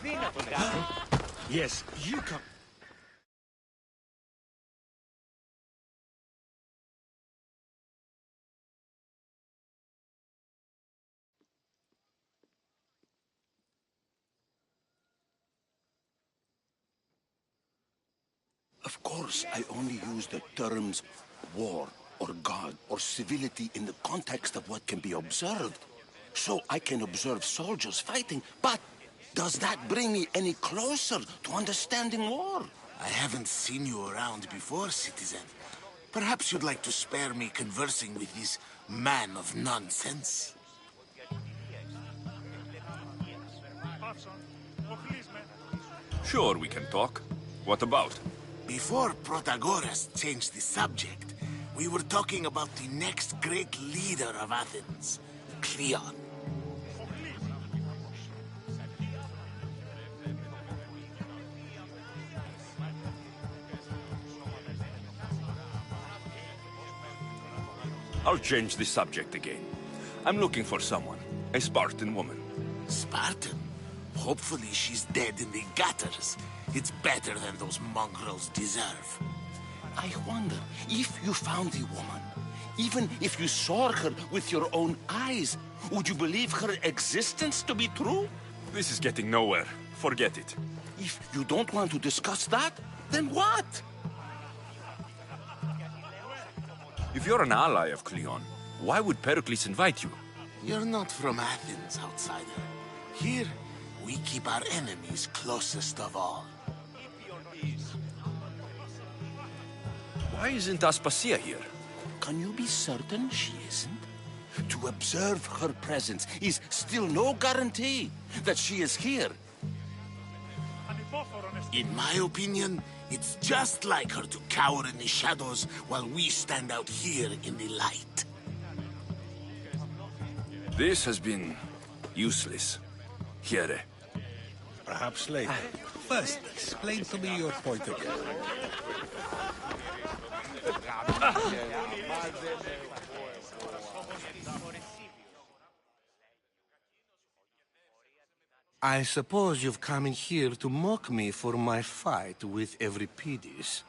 course. Yes, you come. Of course, I only use the terms war or God or civility in the context of what can be observed. So I can observe soldiers fighting, but does that bring me any closer to understanding war? I haven't seen you around before, citizen. Perhaps you'd like to spare me conversing with this man of nonsense? Sure, we can talk. What about? Before Protagoras changed the subject, we were talking about the next great leader of Athens, Cleon. I'll change the subject again. I'm looking for someone. A Spartan woman. Spartan? Hopefully she's dead in the gutters. It's better than those mongrels deserve. I wonder if you found the woman, even if you saw her with your own eyes, would you believe her existence to be true? This is getting nowhere. Forget it. If you don't want to discuss that, then what? If you're an ally of Cleon, why would Pericles invite you? You're not from Athens, outsider. Here, we keep our enemies closest of all. Why isn't Aspasia here? Can you be certain she isn't? To observe her presence is still no guarantee that she is here. In my opinion, it's just like her to cower in the shadows while we stand out here in the light. This has been useless. Here. Perhaps later. First, explain to me your point of view. I suppose you've come in here to mock me for my fight with Euripides.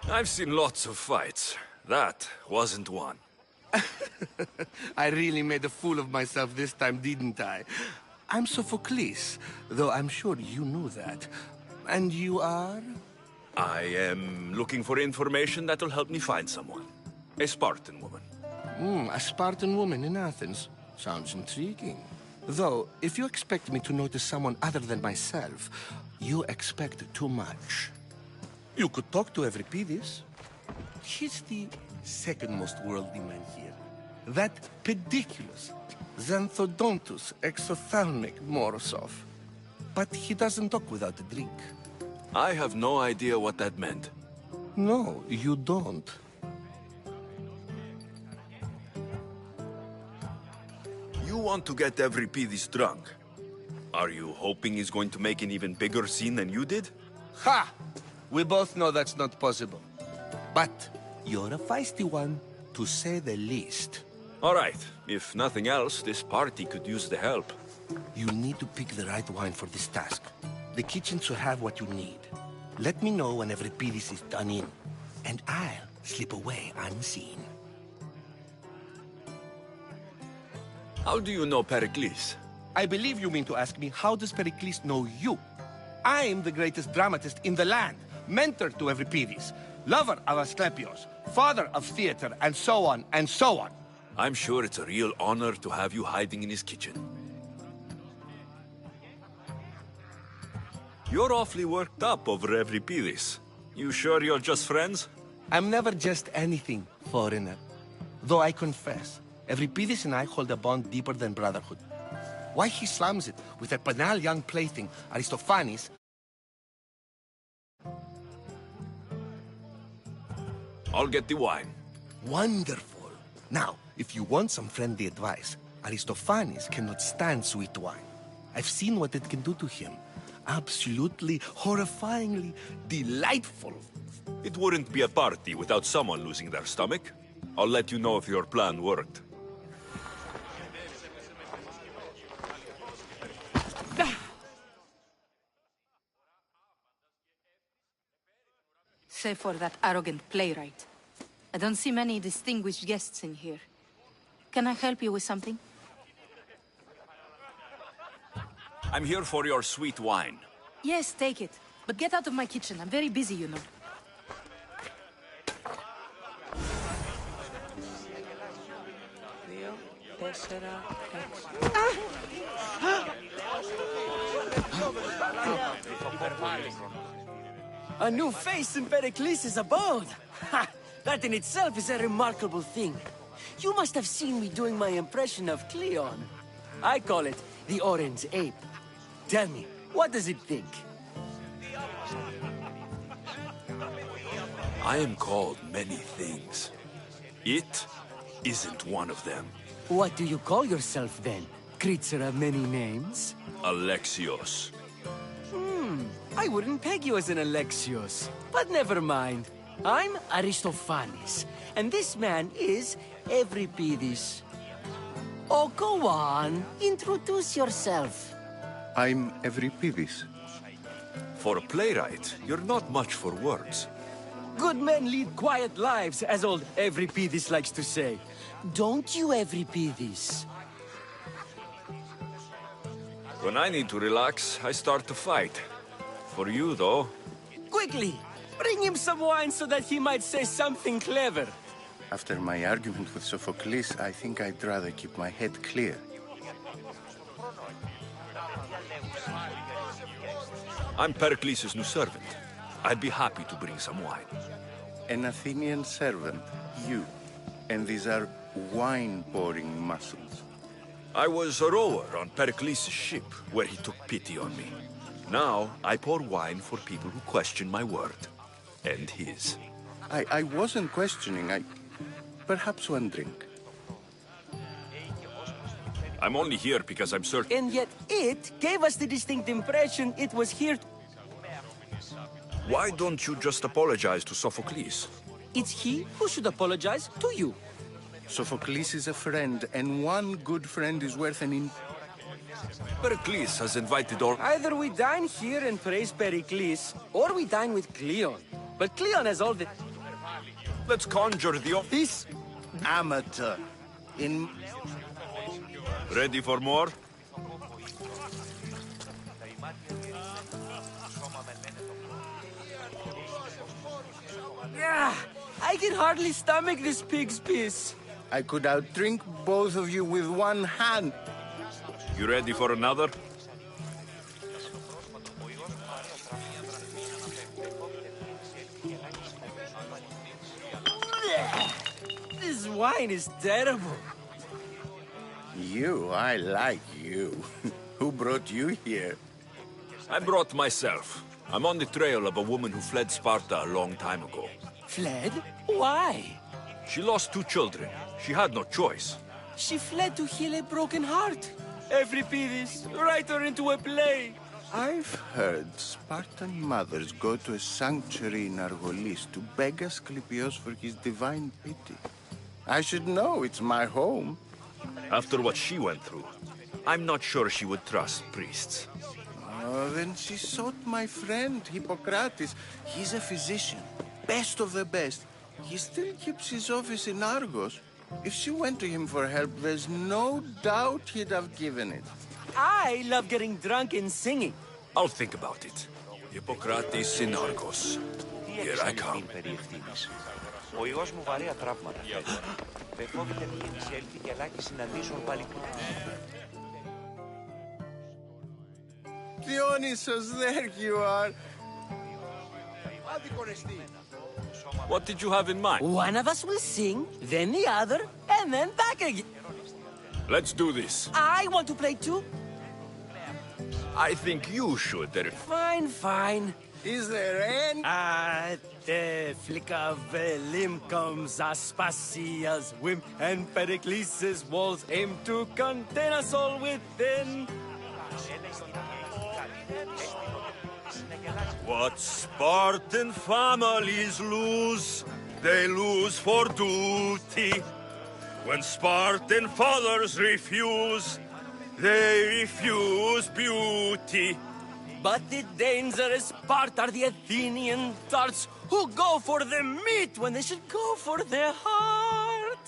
I've seen lots of fights. That wasn't one. I really made a fool of myself this time, didn't I? I'm Sophocles, though I'm sure you knew that. And you are? I am looking for information that'll help me find someone. A Spartan woman. A Spartan woman in Athens. Sounds intriguing. Though, if you expect me to notice someone other than myself, you expect too much. You could talk to Euripides. He's the second most worldly man here. That pediculous, xanthodontus exophthalmic Morosov. But he doesn't talk without a drink. I have no idea what that meant. No, you don't. You want to get Euripides drunk. Are you hoping he's going to make an even bigger scene than you did? Ha! We both know that's not possible. But you're a feisty one, to say the least. All right. If nothing else, this party could use the help. You need to pick the right wine for this task. The kitchen should have what you need. Let me know when Euripides is done in, and I'll slip away unseen. How do you know Pericles? I believe you mean to ask me, how does Pericles know you? I'm the greatest dramatist in the land, mentor to Euripides, lover of Asclepios, father of theater, and so on, and so on. I'm sure it's a real honor to have you hiding in his kitchen. You're awfully worked up over Euripides. You sure you're just friends? I'm never just anything, foreigner. Though I confess, Euripides and I hold a bond deeper than brotherhood. Why he slams it with that banal young plaything, Aristophanes. I'll get the wine. Wonderful. Now, if you want some friendly advice, Aristophanes cannot stand sweet wine. I've seen what it can do to him. Absolutely, horrifyingly delightful. It wouldn't be a party without someone losing their stomach. I'll let you know if your plan worked. Save for that arrogant playwright. I don't see many distinguished guests in here. Can I help you with something? I'm here for your sweet wine. Yes, take it. But get out of my kitchen. I'm very busy, you know. A new face in Pericles' abode! Ha! That in itself is a remarkable thing. You must have seen me doing my impression of Cleon. I call it the Orange Ape. Tell me, what does it think? I am called many things. It isn't one of them. What do you call yourself then? Creature of many names? Alexios. I wouldn't peg you as an Alexios. But never mind. I'm Aristophanes, and this man is Euripides. Oh, go on. Introduce yourself. I'm Euripides. For a playwright, you're not much for words. Good men lead quiet lives, as old Euripides likes to say. Don't you, Euripides? When I need to relax, I start to fight. For you, though, Quickly, bring him some wine so that he might say something clever. After my argument with Sophocles, I think I'd rather keep my head clear. I'm Pericles' new servant. I'd be happy to bring some wine. An Athenian servant, you. And these are wine-pouring muscles. I was a rower on Pericles' ship, where he took pity on me. Now, I pour wine for people who question my word. And his. I wasn't questioning, Perhaps one drink. I'm only here because I'm certain. And yet it gave us the distinct impression it was here. Why don't you just apologize to Sophocles? It's he who should apologize to you. Sophocles is a friend, and one good friend is worth an Pericles has invited all... Either we dine here and praise Pericles, or we dine with Cleon. But Cleon has all the... Let's conjure the... This... amateur. Ready for more? Yeah, I can hardly stomach this pig's piss. I could outdrink both of you with one hand. You ready for another? This wine is terrible. I like you. Who brought you here? I brought myself. I'm on the trail of a woman who fled Sparta a long time ago. Fled? Why? She lost 2 children. She had no choice. She fled to heal a broken heart. Euripides, write her into a play. I've heard Spartan mothers go to a sanctuary in Argolis to beg Asclepios for his divine pity. I should know, it's my home. After what she went through, I'm not sure she would trust priests. Oh, then she sought my friend, Hippocrates. He's a physician, best of the best. He still keeps his office in Argos. If she went to him for help, there's no doubt he'd have given it. I love getting drunk and singing. I'll think about it. Hippocrates in Argos. Here I come. Ο ιός μου βαρέα τραύματα φέρει. Με φόβεται μην εισέλθει και αλλάξει συναντήσεων πάλι. Dionysos, there you are. What did you have in mind? One of us will sing, then the other, and then back again. Let's do this. I want to play too. I think you should. Fine, fine. Is there any? At the flick of a limb comes Aspasia's whim, and Pericles' walls aim to contain us all within. What Spartan families lose, they lose for duty. When Spartan fathers refuse, they refuse beauty. But the dangerous part are the Athenian tarts who go for the meat when they should go for their heart.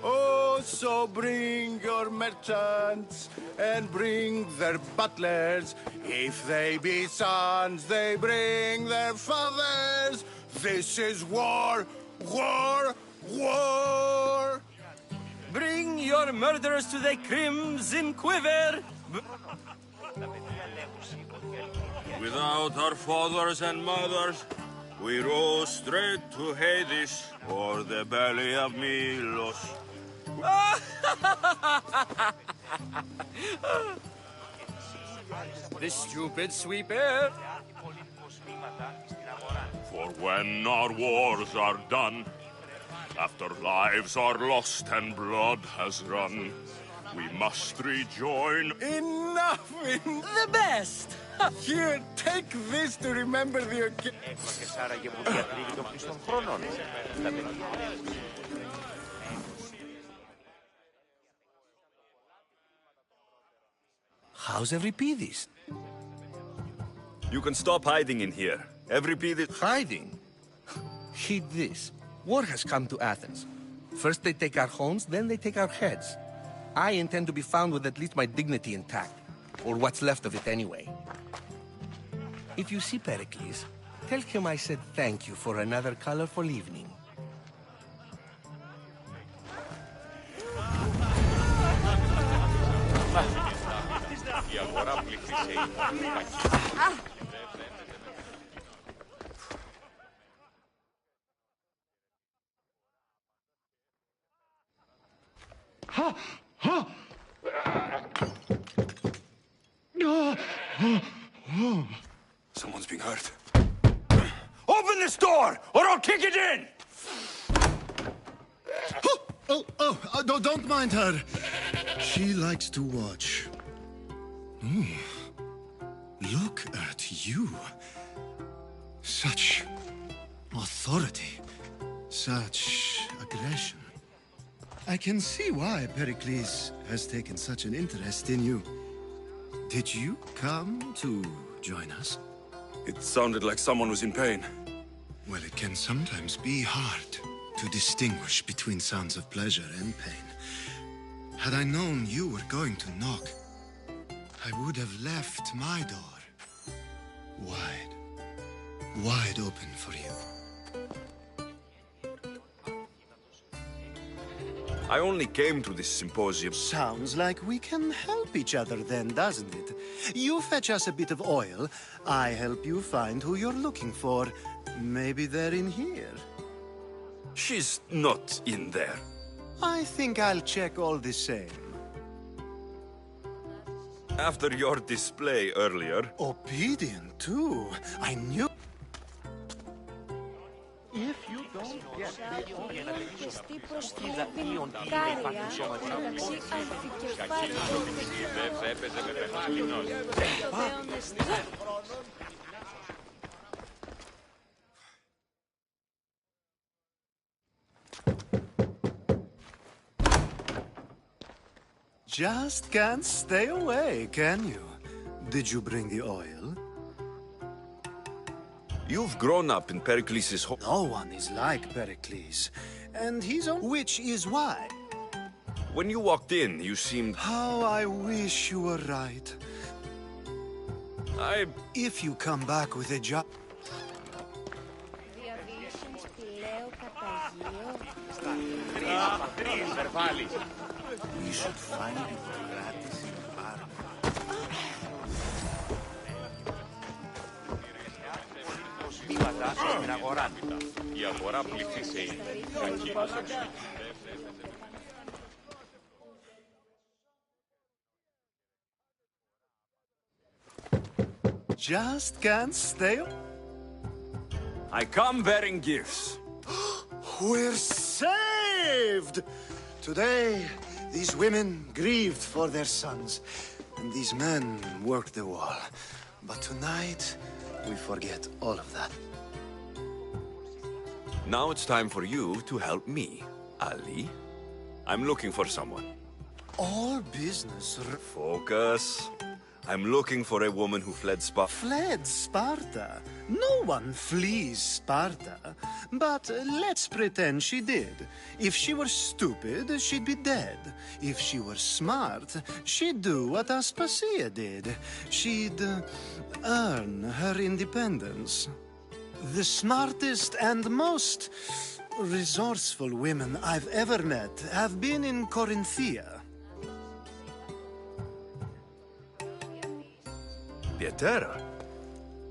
Oh, so bring your merchants and bring their butlers. If they be sons, they bring their fathers. This is war, war, war. Bring your murderers to the crimson quiver. Without our fathers and mothers, we rose straight to Hades or the belly of Milos. The stupid sweeper. For when our wars are done, after lives are lost and blood has run, we must rejoin. Enough! The best! Here, take this to remember the occasion. Έμαθες άραγε που διακρύβει των πλήστων χρόνων. Τα παιδιά. How's Euripides? You can stop hiding in here. Euripides... Hiding? Heed this. War has come to Athens. First they take our homes, then they take our heads. I intend to be found with at least my dignity intact. Or what's left of it anyway. If you see Pericles, tell him I said thank you for another colorful evening. Η αγορά πληθύσε. Someone's being hurt. Open this door, or I'll kick it in! Oh, don't mind her. She likes to watch. Oh, look at you. Such authority. Such aggression. I can see why Pericles has taken such an interest in you. Did you come to join us? It sounded like someone was in pain. Well, it can sometimes be hard to distinguish between sounds of pleasure and pain. Had I known you were going to knock, I would have left my door wide open for you. I only came to this symposium. Sounds like we can help each other then, doesn't it? You fetch us a bit of oil, I help you find who you're looking for. Maybe they're in here. She's not in there. I think I'll check all the same. After your display earlier... Obedient, too. I knew... If you don't get Πιστή προστρέβει κάρια μεταξύ Just can't stay away, can you? Did you bring the oil? You've grown up in Pericles' home. No one is like Pericles. And he's on... Which is why. When you walked in, you seemed... How I wish you were right. If you come back with a job... We should find gratis in the bar. Μήματα στην αγορά. Η αγορά πληθύσε. Κακή προσοχή. Just can't stay... I come bearing gifts. We're saved! Today, these women grieved for their sons, and these men worked the wall. But tonight, we forget all of that. Now it's time for you to help me, Ali. I'm looking for someone. All business. Focus. I'm looking for a woman who fled Sparta. Fled Sparta? No one flees Sparta. But let's pretend she did. If she were stupid, she'd be dead. If she were smart, she'd do what Aspasia did. She'd earn her independence. The smartest and most resourceful women I've ever met have been in Corinthia. Pietera?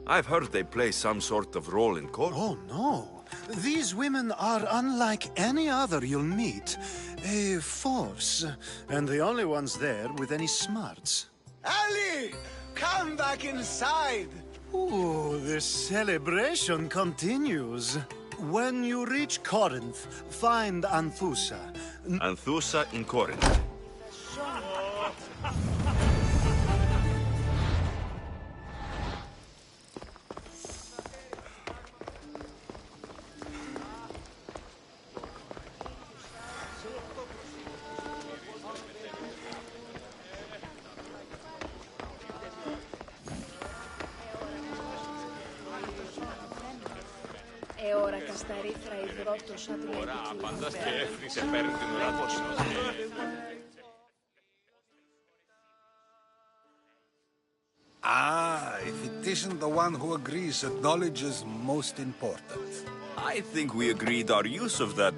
I've heard they play some sort of role in court. Oh, no. These women are unlike any other you'll meet. A force, and the only ones there with any smarts. Ali! Come back inside! Ooh, the celebration continues. When you reach Corinth, find Anthusa. Anthusa in Corinth. Ώρα κασταρίθρα υδρότος Ατλαντική. Πάντα σκέφτησε, παίρνει την ουρά If it isn't the one who agrees that knowledge is most important. I think we agreed our use of that.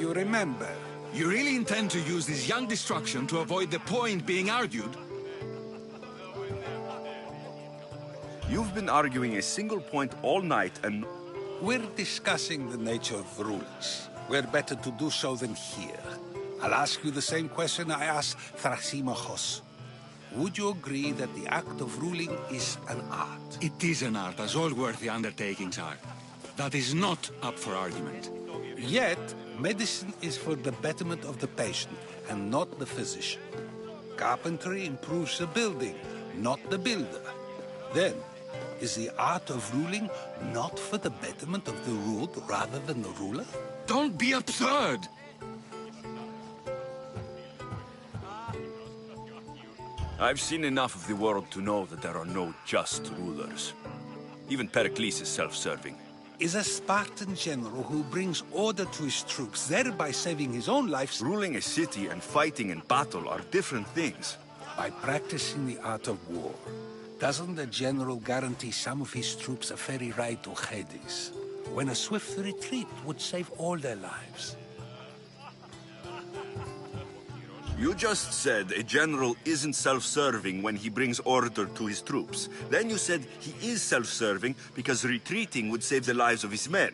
You remember. You really intend to use this young destruction to avoid the point being argued? You've been arguing a single point all night and... We're discussing the nature of rules. We're better to do so than here. I'll ask you the same question I asked Thrasymachos. Would you agree that the act of ruling is an art? It is an art, as all worthy undertakings are. That is not up for argument. Yet, medicine is for the betterment of the patient, and not the physician. Carpentry improves the building, not the builder. Then, is the art of ruling not for the betterment of the ruled rather than the ruler? Don't be absurd! I've seen enough of the world to know that there are no just rulers. Even Pericles is self-serving. Is a Spartan general who brings order to his troops, thereby saving his own life. Ruling a city and fighting in battle are different things. By practicing the art of war, doesn't the general guarantee some of his troops a ferry ride to Hades, when a swift retreat would save all their lives? You just said a general isn't self-serving when he brings order to his troops. Then you said he is self-serving because retreating would save the lives of his men.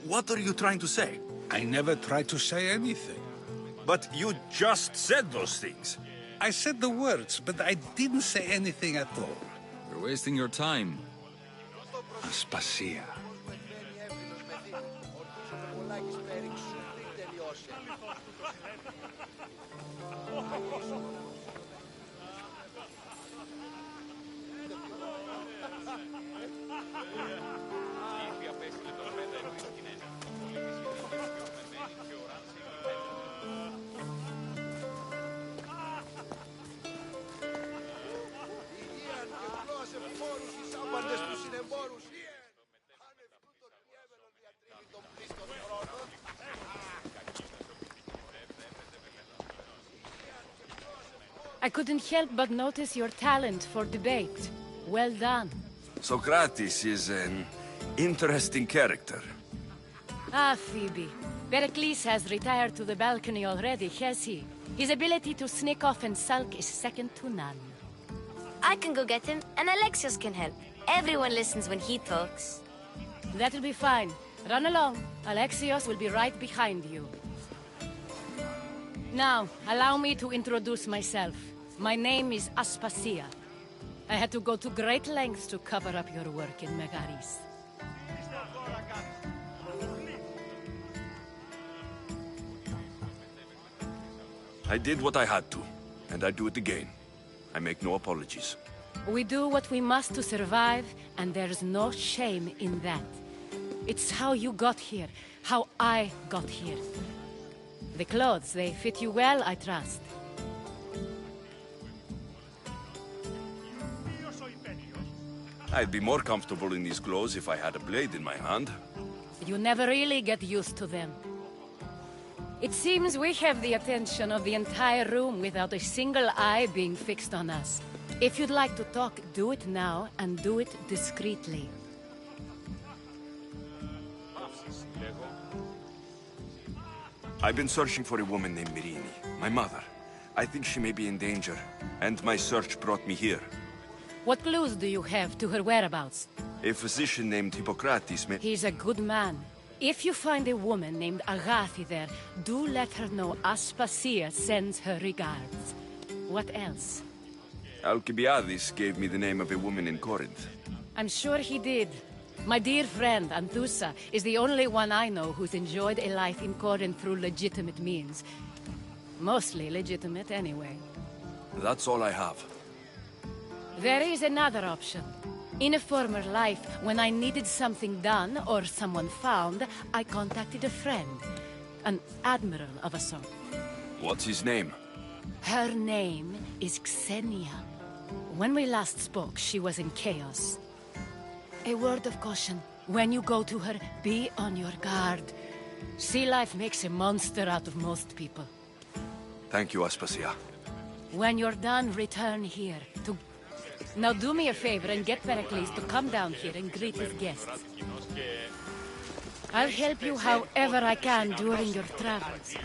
What are you trying to say? I never tried to say anything. But you just said those things. I said the words, but I didn't say anything at all. You're wasting your time. Aspasia. I couldn't help but notice your talent for debate. Well done. Socrates is an interesting character. Ah, Phoebe. Pericles has retired to the balcony already, has he? His ability to sneak off and sulk is second to none. I can go get him, and Alexios can help. Everyone listens when he talks. That'll be fine. Run along. Alexios will be right behind you. Now, allow me to introduce myself. My name is Aspasia. I had to go to great lengths to cover up your work in Megaris. I did what I had to, and I do it again. I make no apologies. We do what we must to survive, and there's no shame in that. It's how you got here, how I got here. The clothes, they fit you well, I trust. I'd be more comfortable in these clothes if I had a blade in my hand. You never really get used to them. It seems we have the attention of the entire room without a single eye being fixed on us. If you'd like to talk, do it now, and do it discreetly. I've been searching for a woman named Mirini, my mother. I think she may be in danger, and my search brought me here. What clues do you have to her whereabouts? A physician named Hippocrates may... He's a good man. If you find a woman named Agathi there, do let her know Aspasia sends her regards. What else? Alcibiades gave me the name of a woman in Corinth. I'm sure he did. My dear friend, Anthusa, is the only one I know who's enjoyed a life in Corinth through legitimate means. Mostly legitimate, anyway. That's all I have. There is another option. In a former life, when I needed something done or someone found, I contacted a friend. An admiral of a sort. What's his name? Her name is Xenia. When we last spoke, she was in chaos. A word of caution. When you go to her, be on your guard. Sea life makes a monster out of most people. Thank you, Aspasia. When you're done, return here to... Now do me a favor and get Pericles to come down here and greet his guests. I'll help you however I can during your travels.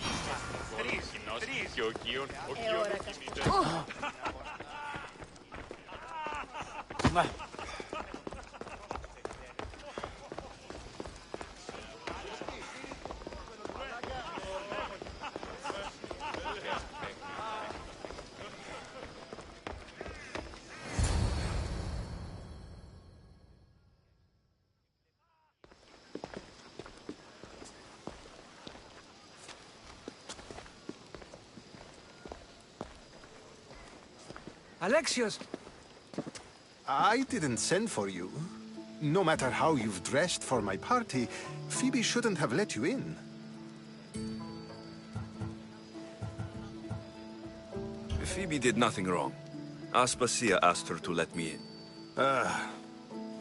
Alexios! I didn't send for you. No matter how you've dressed for my party, Phoebe shouldn't have let you in. Phoebe did nothing wrong. Aspasia asked her to let me in.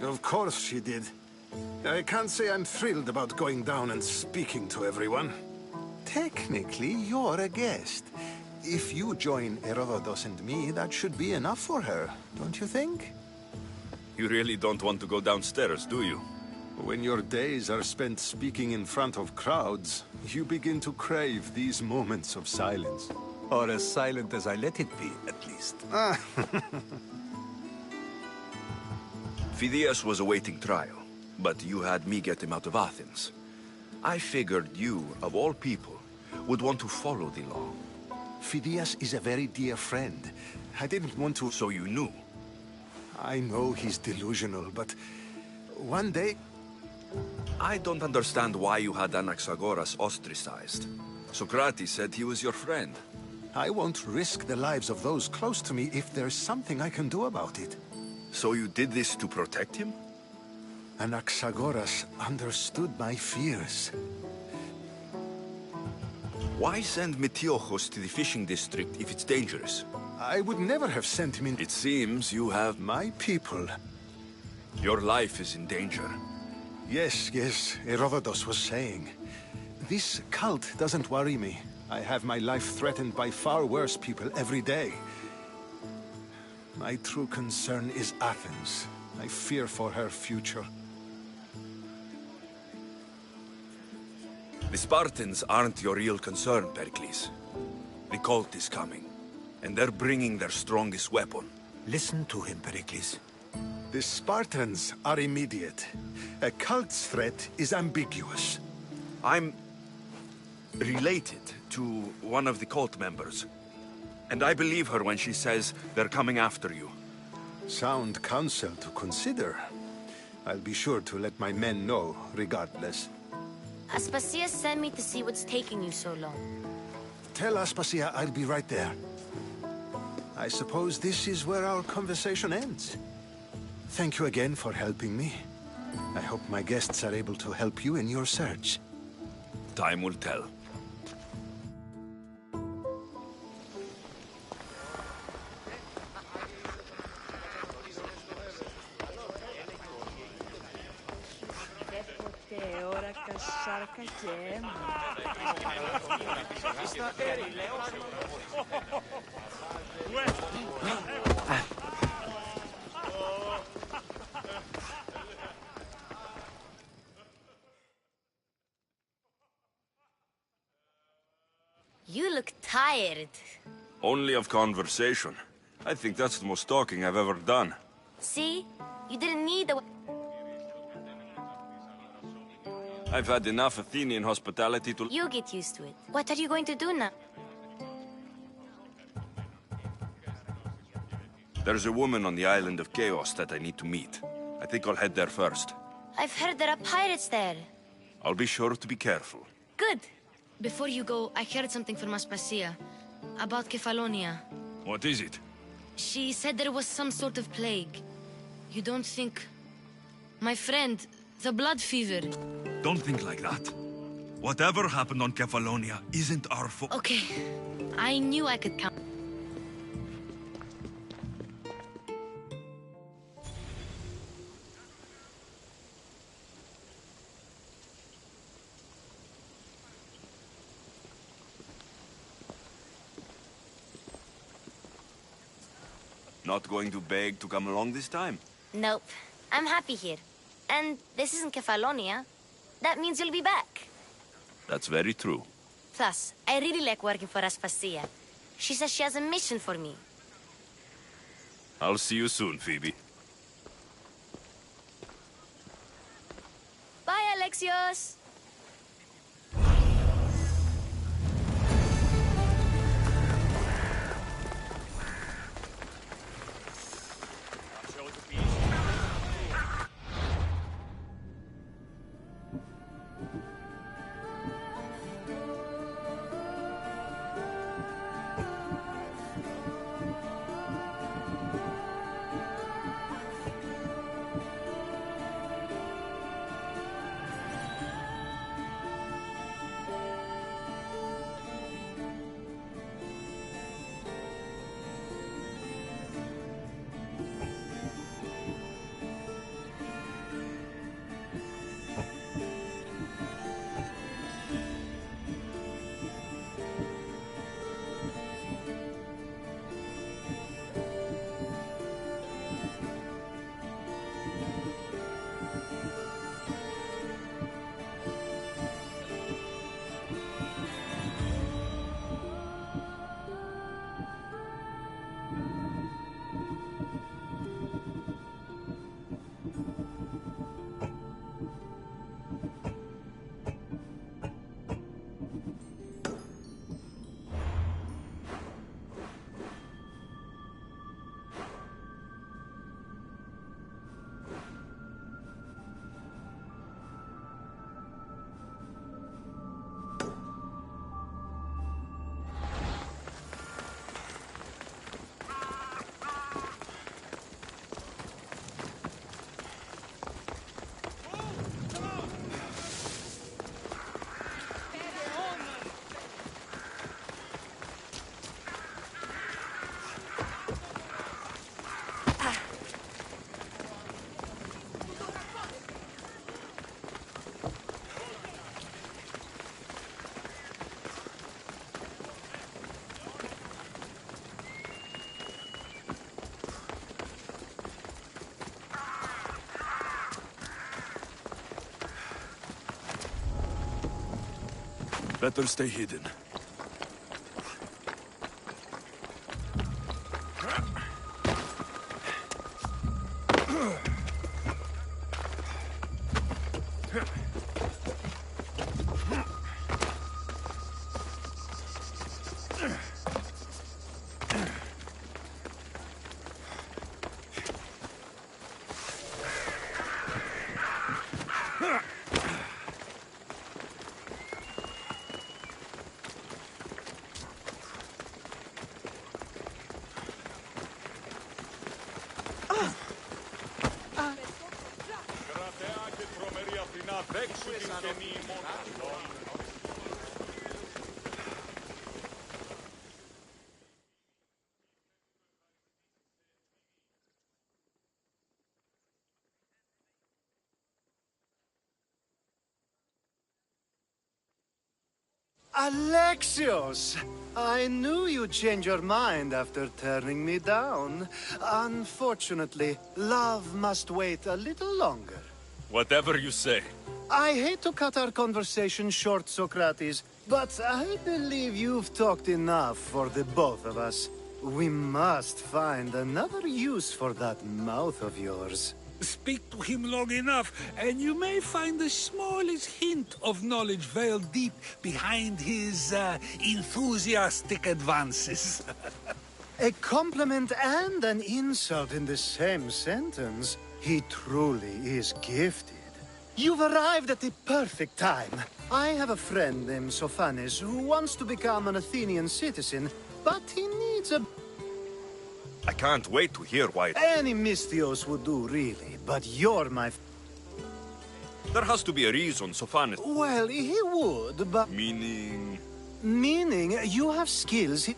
Of course she did. I can't say I'm thrilled about going down and speaking to everyone. Technically, you're a guest. If you join Herodotus and me, that should be enough for her, don't you think? You really don't want to go downstairs, do you? When your days are spent speaking in front of crowds, you begin to crave these moments of silence. Or as silent as I let it be, at least. Phidias was awaiting trial, but you had me get him out of Athens. I figured you, of all people, would want to follow the law. Phidias is a very dear friend. I didn't want to... So you knew? I know he's delusional, but one day... I don't understand why you had Anaxagoras ostracized. Socrates said he was your friend. I won't risk the lives of those close to me if there's something I can do about it. So you did this to protect him? Anaxagoras understood my fears. Why send Metiochos to the fishing district if it's dangerous? I would never have sent him in... It seems you have... My people. Your life is in danger. Yes, Herodotus was saying. This cult doesn't worry me. I have my life threatened by far worse people every day. My true concern is Athens. I fear for her future. The Spartans aren't your real concern, Pericles. The cult is coming, and they're bringing their strongest weapon. Listen to him, Pericles. The Spartans are immediate. A cult's threat is ambiguous. I'm related to one of the cult members, and I believe her when she says they're coming after you. Sound counsel to consider. I'll be sure to let my men know, regardless. Aspasia sent me to see what's taking you so long. Tell Aspasia I'll be right there. I suppose this is where our conversation ends. Thank you again for helping me. I hope my guests are able to help you in your search. Time will tell. You look tired. Only of conversation. I think that's the most talking I've ever done. See? You didn't need the... I've had enough Athenian hospitality to... You get used to it. What are you going to do now? There's a woman on the island of Chaos that I need to meet. I think I'll head there first. I've heard there are pirates there. I'll be sure to be careful. Good. Before you go, I heard something from Aspasia. About Kefalonia. What is it? She said there was some sort of plague. You don't think... My friend, the blood fever. Don't think like that. Whatever happened on Kefalonia isn't our fault. Okay. I knew I could count. Not going to beg to come along this time? Nope. I'm happy here. And this isn't Kefalonia. That means you'll be back. That's very true. Plus, I really like working for Aspasia. She says she has a mission for me. I'll see you soon, Phoebe. Bye, Alexios! Better stay hidden. Alexios! I knew you'd change your mind after turning me down. Unfortunately, love must wait a little longer. Whatever you say. I hate to cut our conversation short, Socrates, but I believe you've talked enough for the both of us. We must find another use for that mouth of yours. Speak to him long enough, and you may find the smallest hint of knowledge veiled deep behind his enthusiastic advances. A compliment and an insult in the same sentence. He truly is gifted. You've arrived at the perfect time. I have a friend named Sophanes who wants to become an Athenian citizen, but he needs a... I can't wait to hear why. Any Misthios would do, really, but you're my... There has to be a reason, Sophanes. Well, he would, but... Meaning... Meaning, you have skills...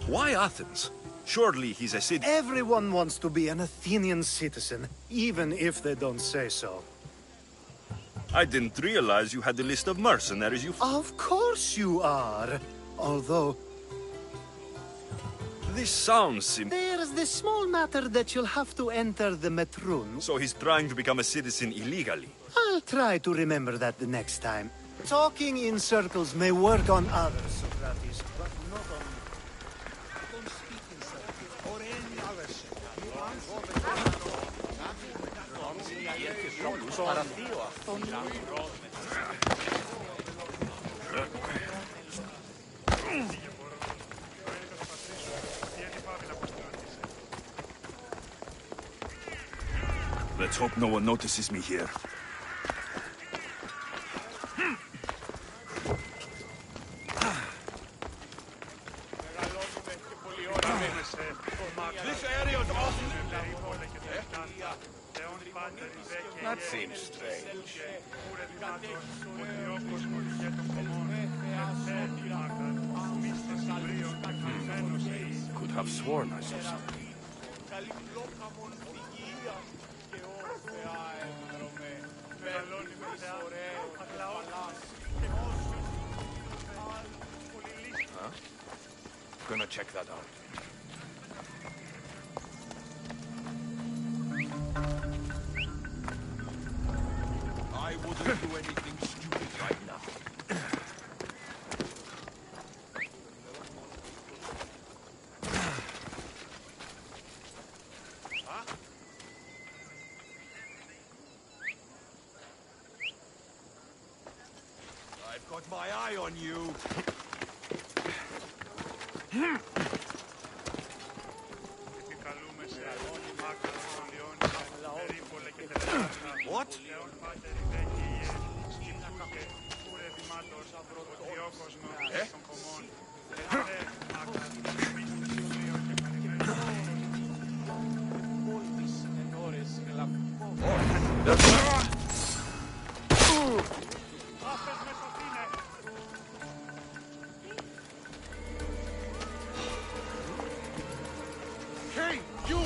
Why Athens? Surely he's a city... Everyone wants to be an Athenian citizen, even if they don't say so. I didn't realize you had a list of mercenaries you... Of course you are! Although... This sounds There's the small matter that you'll have to enter the Metroon. So he's trying to become a citizen illegally? I'll try to remember that the next time. Talking in circles may work on others, Socrates, but not on me. Don't speak in circles or any other shit. Let's hope no one notices me here. That seems strange. Could have sworn I saw something. Huh? Gonna check that out. I wouldn't do anything stupid right now. I've got my eye on you. What? Hey, you!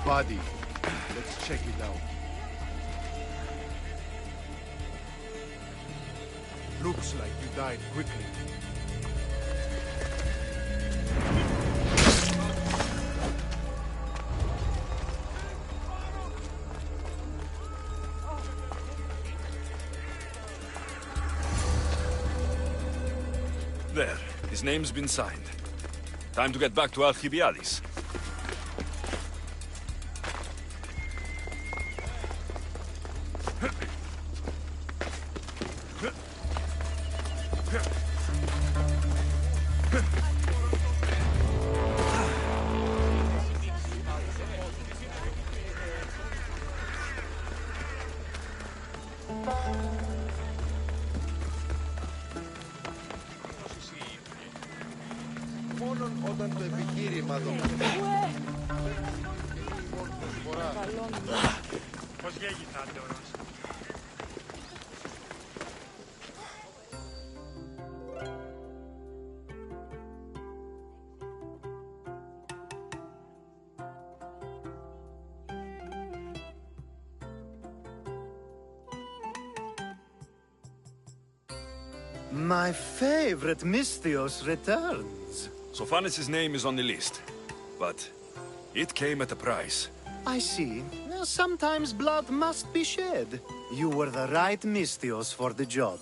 Body. Let's check it out. Looks like you died quickly. There. His name's been signed. Time to get back to Alcibiades. My favorite Misthios returns. Sophanis' name is on the list, but it came at a price. I see. Well, sometimes blood must be shed. You were the right Misthios for the job.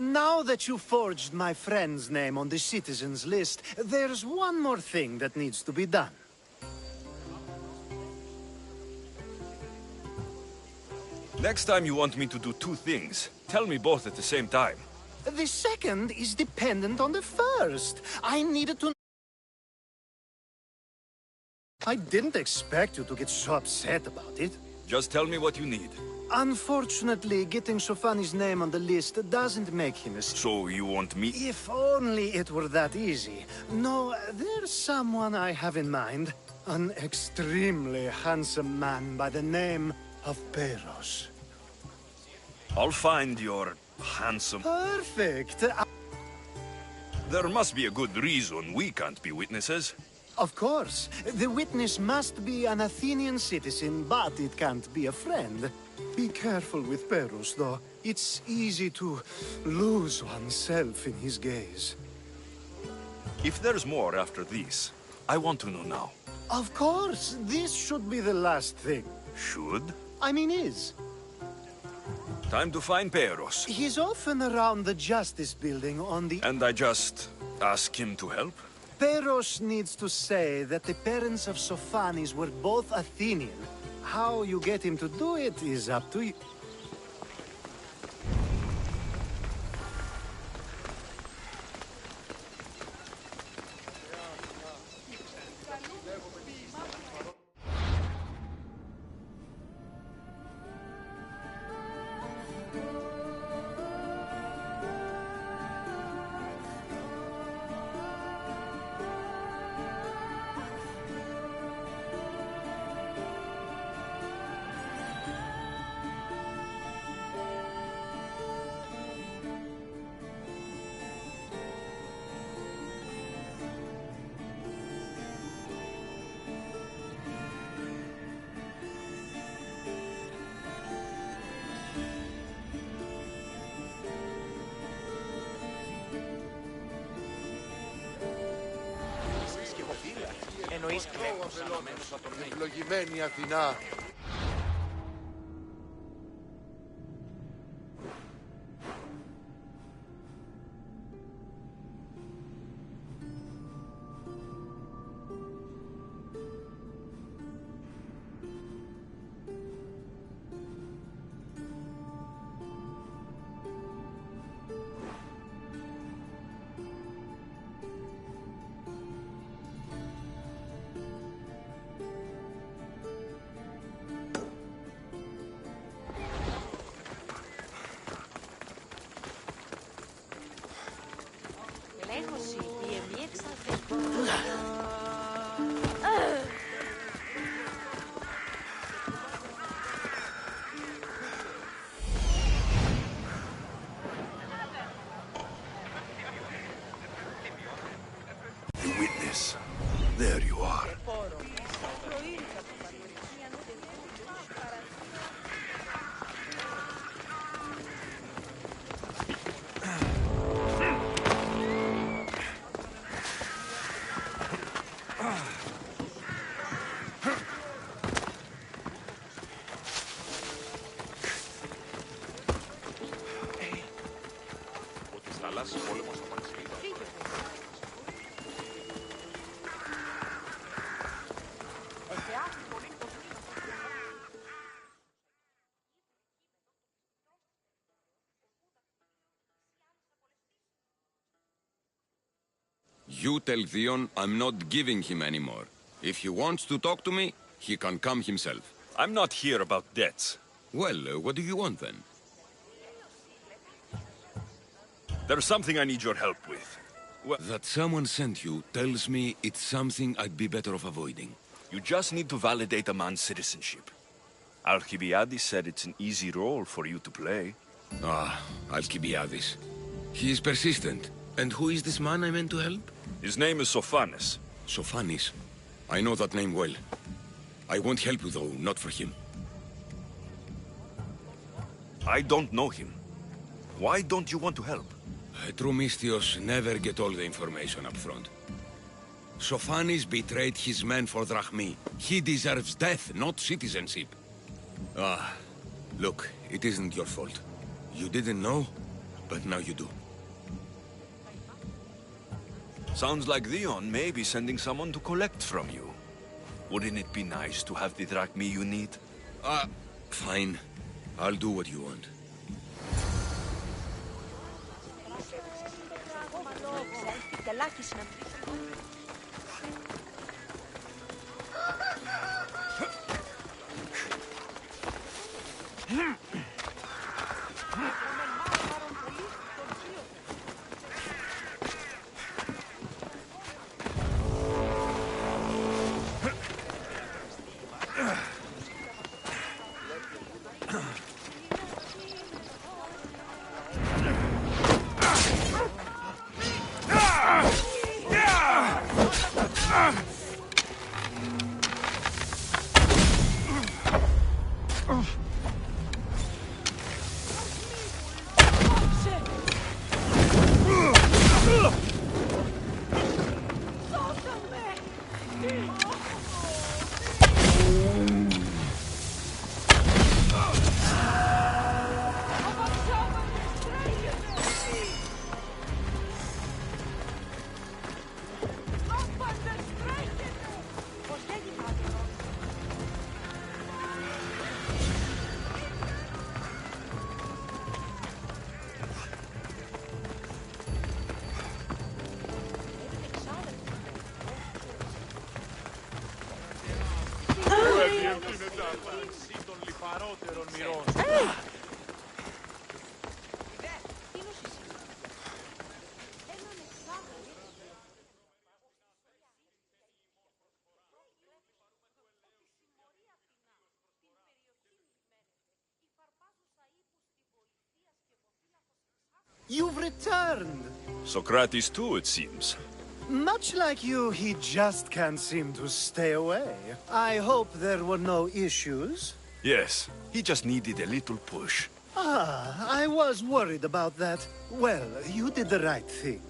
Now that you forged my friend's name on the citizens list, there's one more thing that needs to be done. Next time you want me to do two things, tell me both at the same time. The second is dependent on the first. I needed to... I didn't expect you to get so upset about it. Just tell me what you need. Unfortunately, getting Sophanis' name on the list doesn't make him a... So you want me? If only it were that easy. No, there's someone I have in mind. An extremely handsome man by the name of Peros. I'll find your handsome... Perfect! There must be a good reason we can't be witnesses. Of course. The witness must be an Athenian citizen, but it can't be a friend. Be careful with Peros, though. It's easy to lose oneself in his gaze. If there's more after this, I want to know now. Of course! This should be the last thing. Should? I mean is. Time to find Peros. He's often around the Justice Building on the... And I just ask him to help? Peros needs to say that the parents of Sophanis were both Athenian. How you get him to do it is up to you. Εννοείς κλέφτος αναμένους από τον Νίκο. Ευλογημένη Αθηνά. The witness. There you are. You tell Theon I'm not giving him any more. If he wants to talk to me, he can come himself. I'm not here about debts. Well, what do you want then? There's something I need your help with. That someone sent you tells me it's something I'd be better off avoiding. You just need to validate a man's citizenship. Alcibiades said it's an easy role for you to play. Ah, Alcibiades. He is persistent. And who is this man I meant to help? His name is Sophanes. Sophanes? I know that name well. I won't help you, though, not for him. I don't know him. Why don't you want to help? True Mystios never get all the information up front. Sophanes betrayed his men for Drachmi. He deserves death, not citizenship. Ah, look, it isn't your fault. You didn't know, but now you do. Sounds like Theon may be sending someone to collect from you. Wouldn't it be nice to have the drachmi you need? Fine. I'll do what you want. You've returned! Socrates too, it seems. Much like you, he just can't seem to stay away. I hope there were no issues. Yes, he just needed a little push. Ah, I was worried about that. Well, you did the right thing.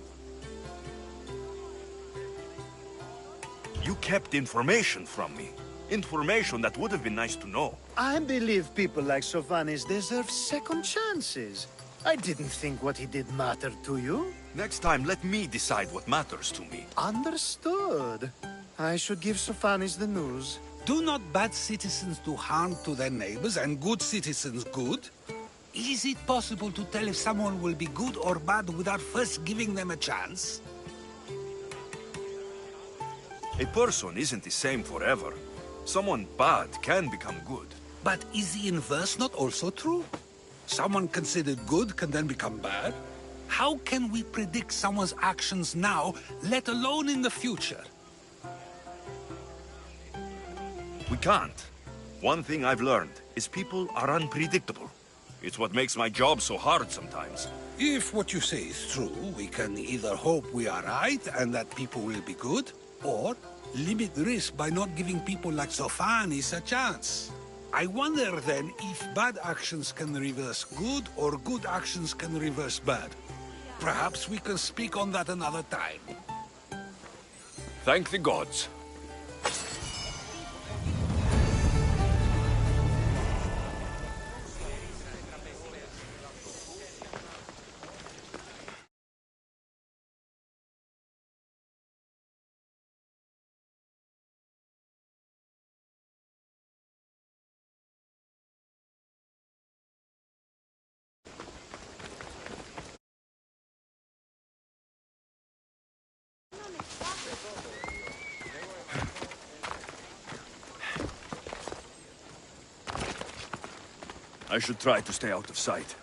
You kept information from me. Information that would have been nice to know. I believe people like Sophanes deserve second chances. I didn't think what he did mattered to you. Next time, let me decide what matters to me. Understood. I should give Sophanes the news. Do not bad citizens do harm to their neighbors and good citizens good? Is it possible to tell if someone will be good or bad without first giving them a chance? A person isn't the same forever. Someone bad can become good. But is the inverse not also true? Someone considered good can then become bad? How can we predict someone's actions now, let alone in the future? We can't. One thing I've learned is people are unpredictable. It's what makes my job so hard sometimes. If what you say is true, we can either hope we are right and that people will be good, or limit risk by not giving people like Sophanes a chance. I wonder then if bad actions can reverse good or good actions can reverse bad. Perhaps we can speak on that another time. Thank the gods. I should try to stay out of sight.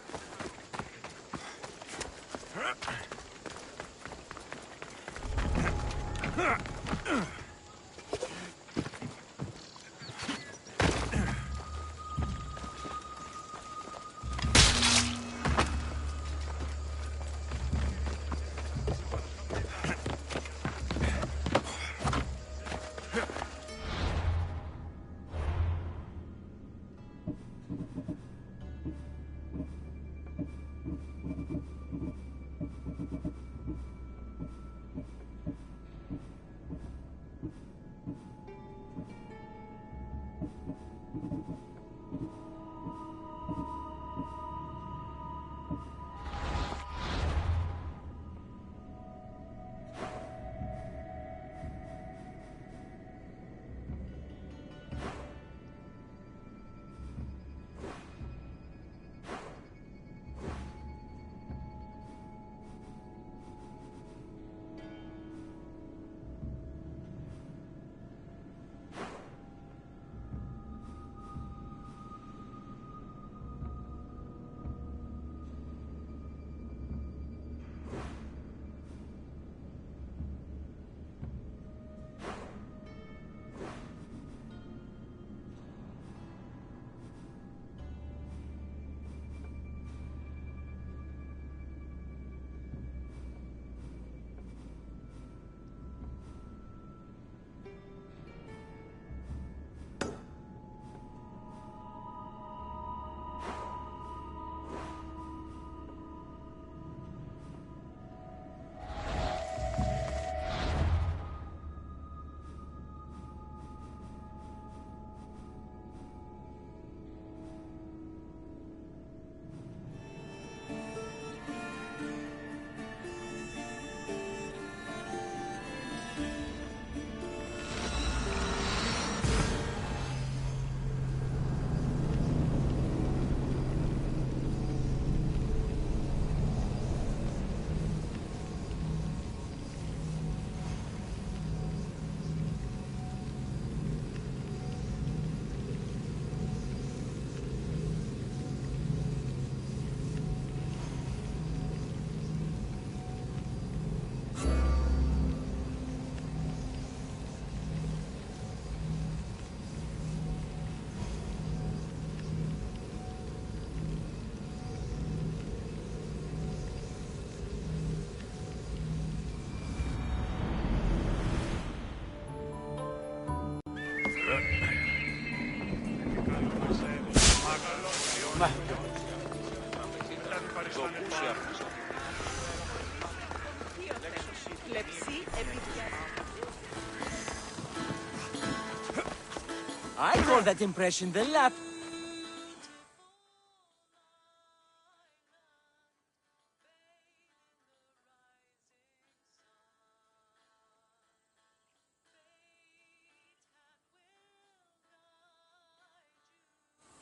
I call that impression the lap.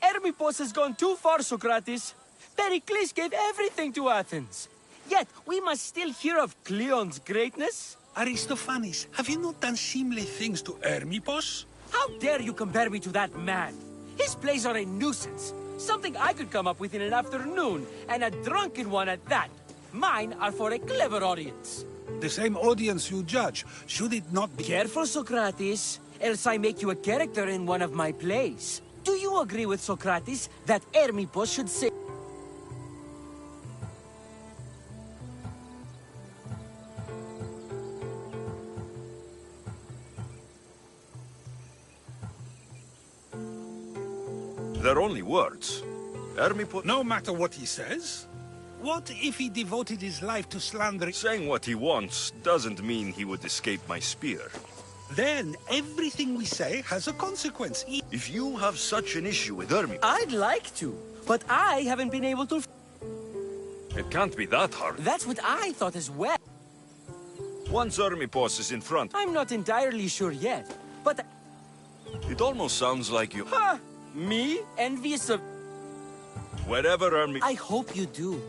Hermippos has gone too far, Socrates. Pericles gave everything to Athens. Yet, we must still hear of Cleon's greatness. Aristophanes, have you not done seemly things to Hermippos? How dare you compare me to that man? His plays are a nuisance. Something I could come up with in an afternoon, and a drunken one at that. Mine are for a clever audience. The same audience you judge. Should it not be... Careful, Socrates, else I make you a character in one of my plays. Do you agree with Socrates that Hermippos should say... They're only words. Hermippos... No matter what he says. What if he devoted his life to slandering... Saying what he wants doesn't mean he would escape my spear. Then everything we say has a consequence. If you have such an issue with Hermippos... I'd like to, but I haven't been able to... It can't be that hard. That's what I thought as well. Once Hermippos is in front... I'm not entirely sure yet, but... It almost sounds like you... Ha! Me? Envious of... Wherever Hermippos... I hope you do.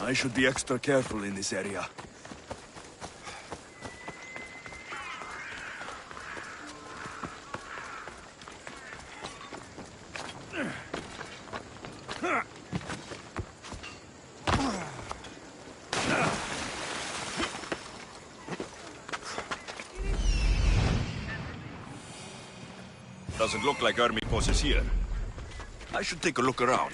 I should be extra careful in this area. Doesn't look like army forces here. I should take a look around.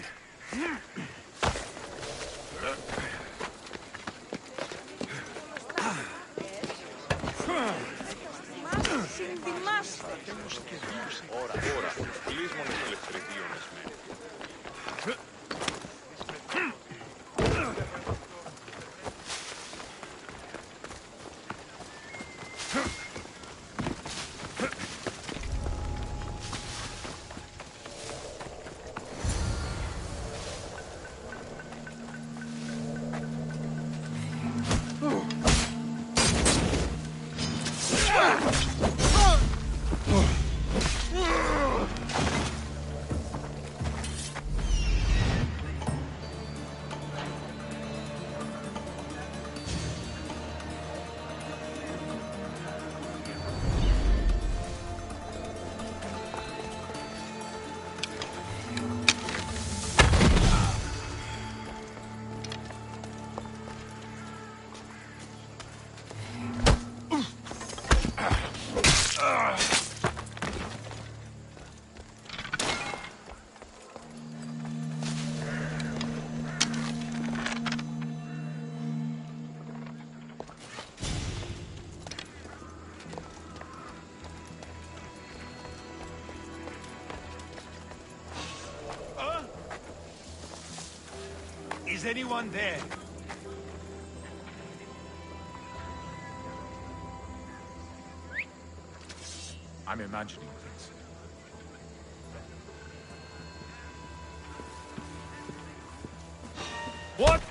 Is anyone there? I'm imagining things. What?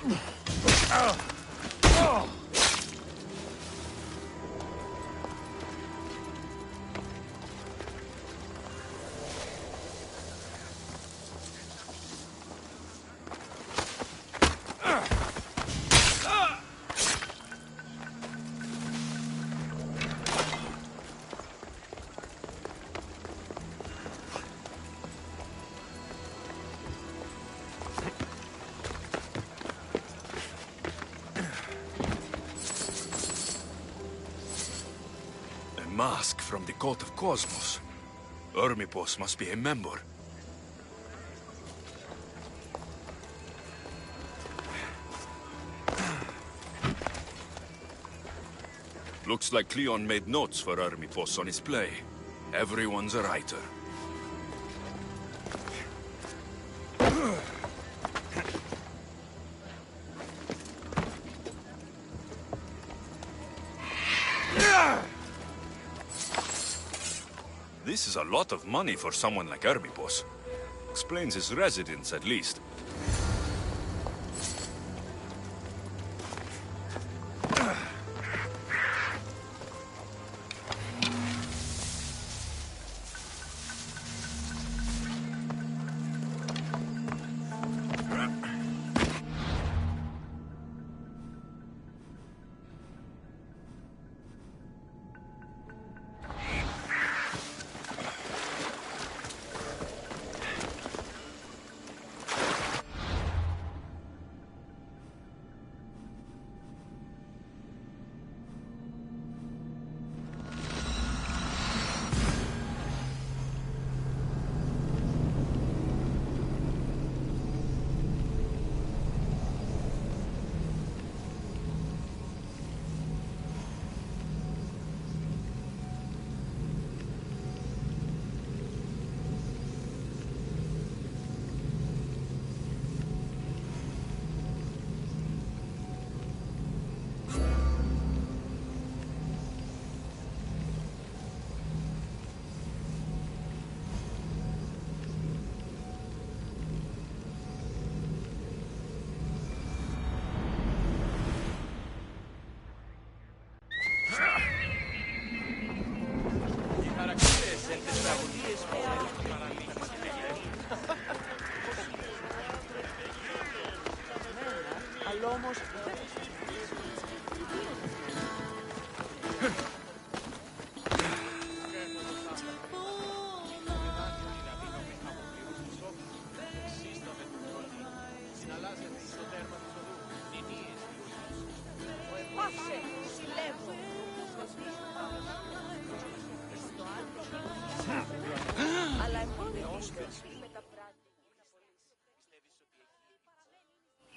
Mask from the Court of Cosmos. Ermipos must be a member. Looks like Cleon made notes for Ermipos on his play. Everyone's a writer. This is a lot of money for someone like Ermipos. Explains his residence, at least.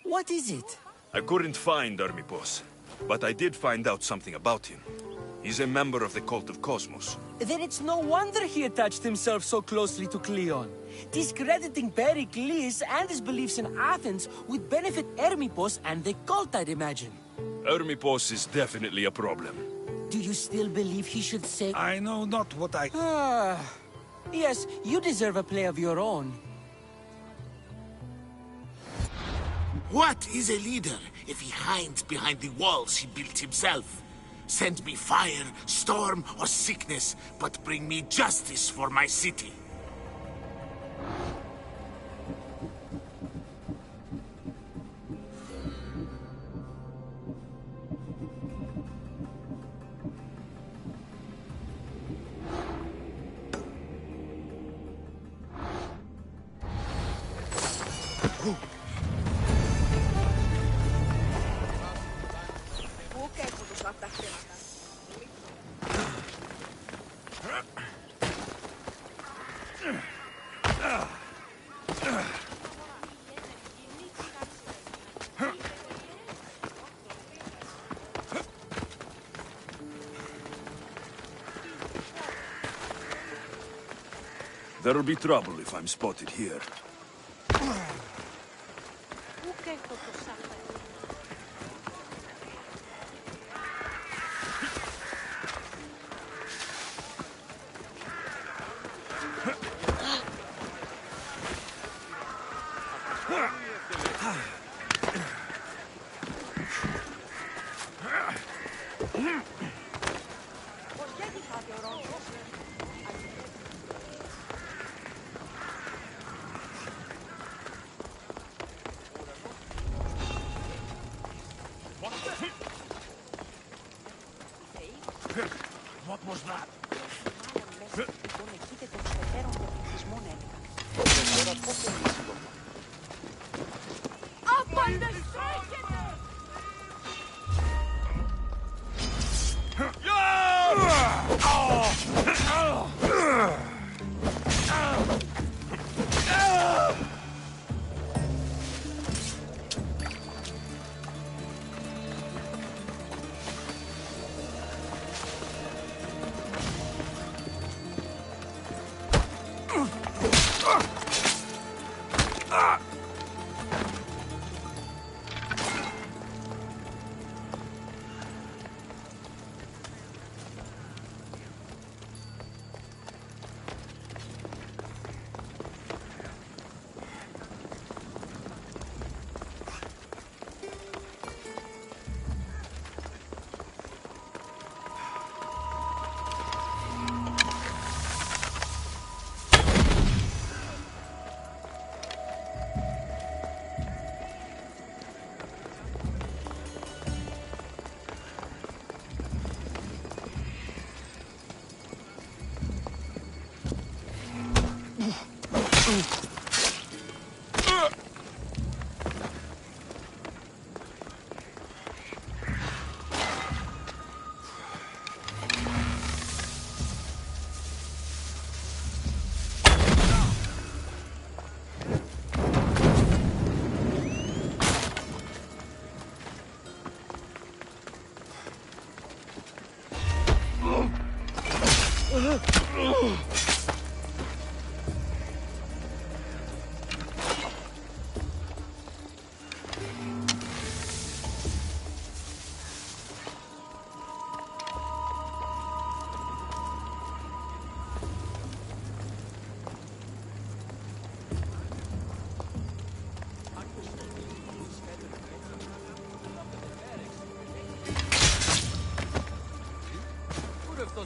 What is it? I couldn't find Hermipos, but I did find out something about him. He's a member of the Cult of Cosmos. Then it's no wonder he attached himself so closely to Cleon. Discrediting Pericles and his beliefs in Athens would benefit Hermipos and the cult, I'd imagine. Hermipos is definitely a problem. Do you still believe he should say... I know not what I... Yes, you deserve a play of your own. What is a leader if he hides behind the walls he built himself? Send me fire, storm, or sickness, but bring me justice for my city. There'll be trouble if I'm spotted here. What was that? Up on the strike!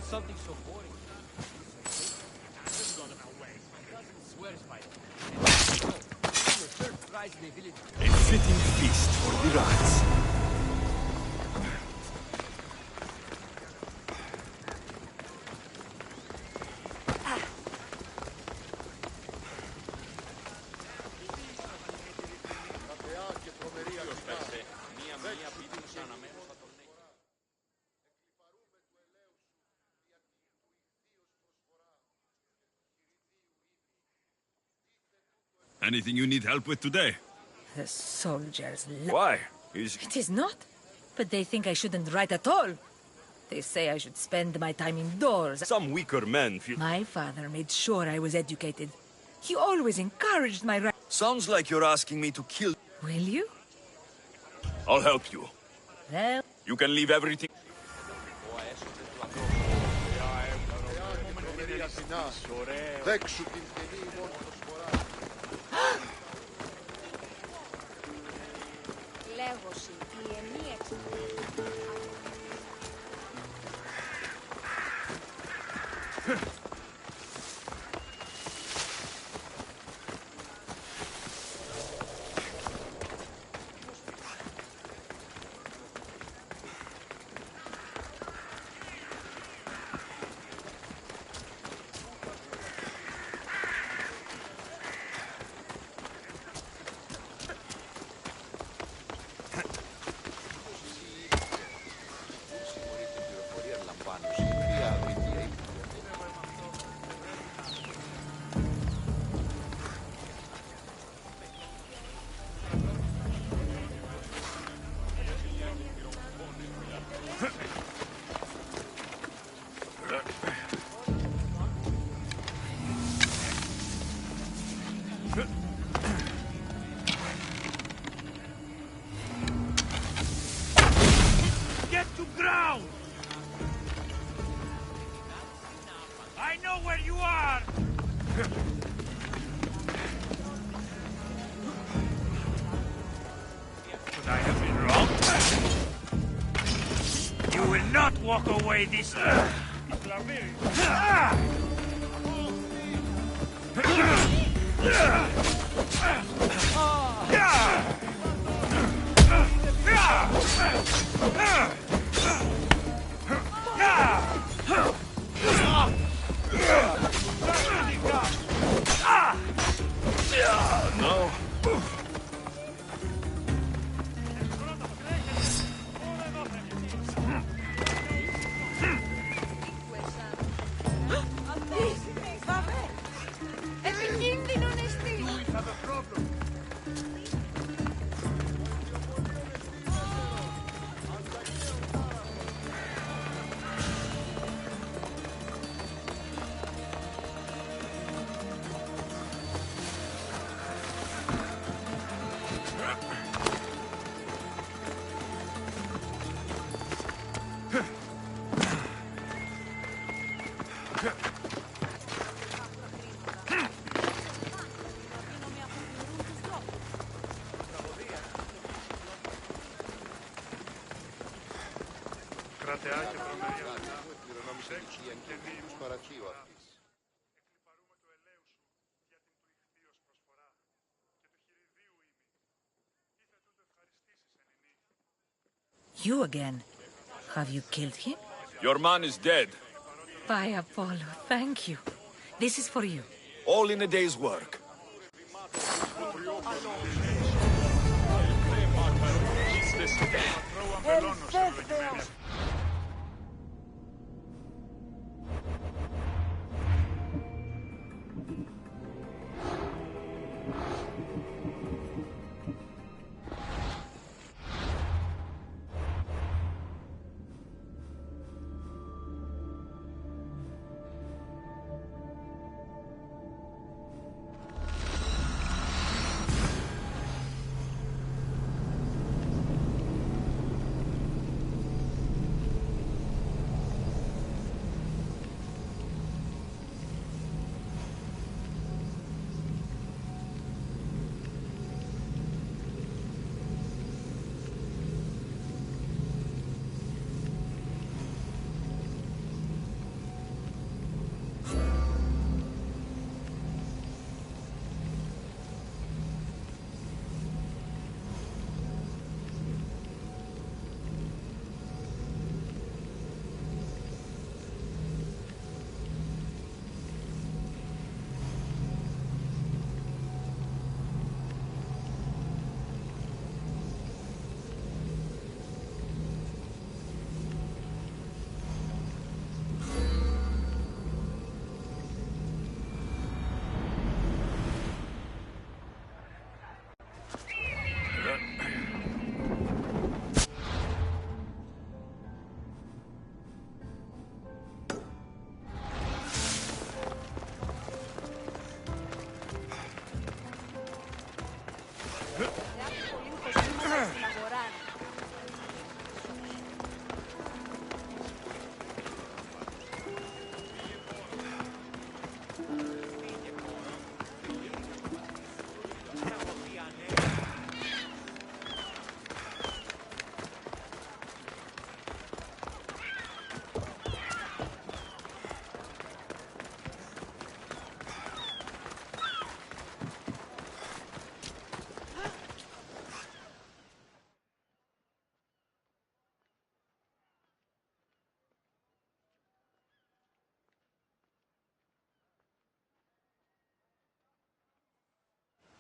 Something so boring. Swears by it. A fitting feast for the rats. Anything you need help with today? The soldiers... Why? It is not. But they think I shouldn't write at all. They say I should spend my time indoors. Some weaker men feel... My father made sure I was educated. He always encouraged my right... Sounds like you're asking me to kill... Will you? I'll help you. Well... You can leave everything... Get to ground! I know where you are! Could I have been wrong? You will not walk away this time. No. You again. Have you killed him? Your man is dead. By Apollo, thank you. This is for you. All in a day's work.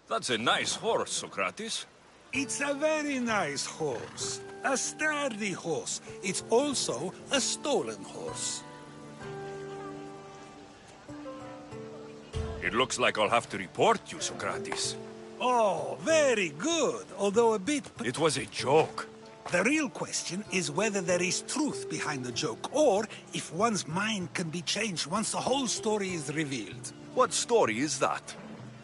That's a nice horse, Socrates. It's a very nice horse. A sturdy horse. It's also a stolen horse. It looks like I'll have to report you, Socrates. Oh, very good, although a bit... It was a joke. The real question is whether there is truth behind the joke, or if one's mind can be changed once the whole story is revealed. What story is that?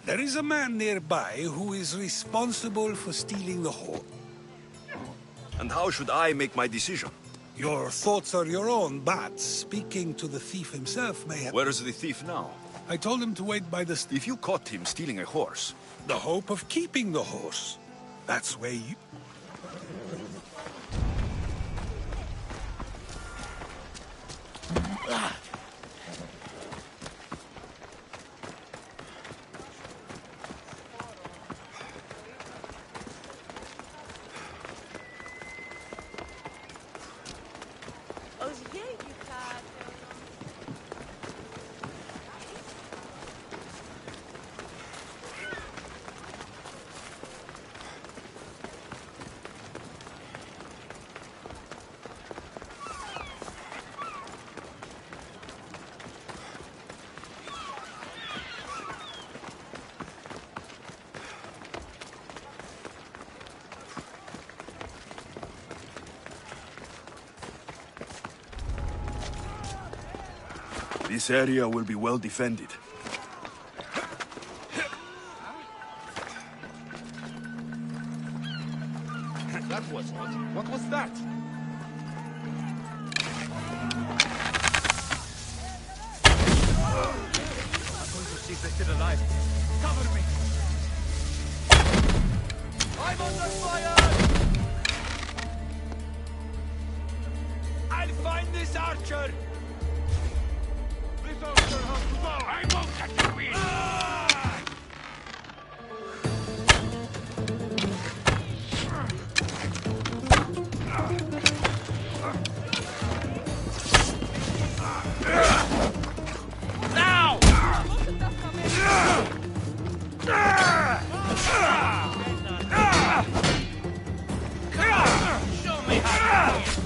There is a man nearby who is responsible for stealing the horse. And how should I make my decision? Your thoughts are your own, but speaking to the thief himself may have... Where is the thief now? I told him to wait by the... If you caught him stealing a horse... The hope of keeping the horse. That's where you... This area will be well defended. That was odd. What was that? I'm going to see if they're still alive. Cover me! I'm under fire! I'll find this archer! I won't let you in! Now! Show me how to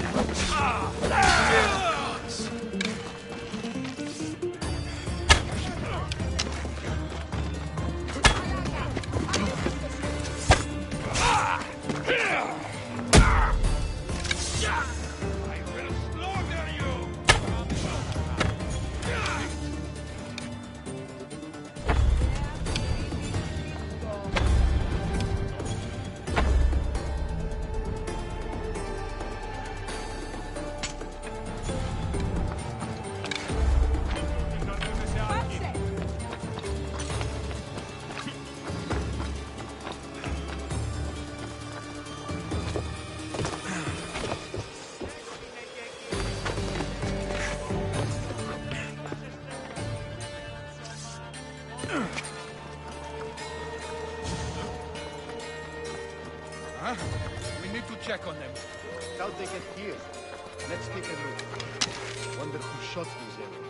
We need to check on them. How'd they get here? Let's take a look. Wonder who shot these enemies.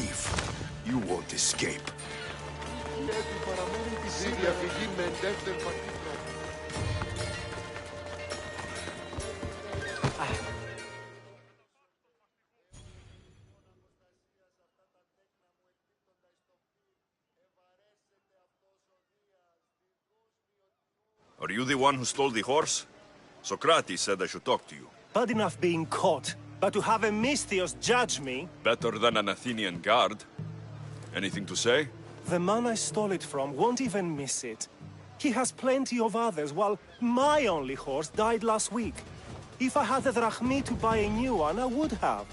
thief. You won't escape. Are you the one who stole the horse? Socrates said I should talk to you. Bad enough being caught, but to have a Misthios judge me... Better than an Athenian guard. Anything to say? The man I stole it from won't even miss it. He has plenty of others, while my only horse died last week. If I had the drachmi to buy a new one, I would have.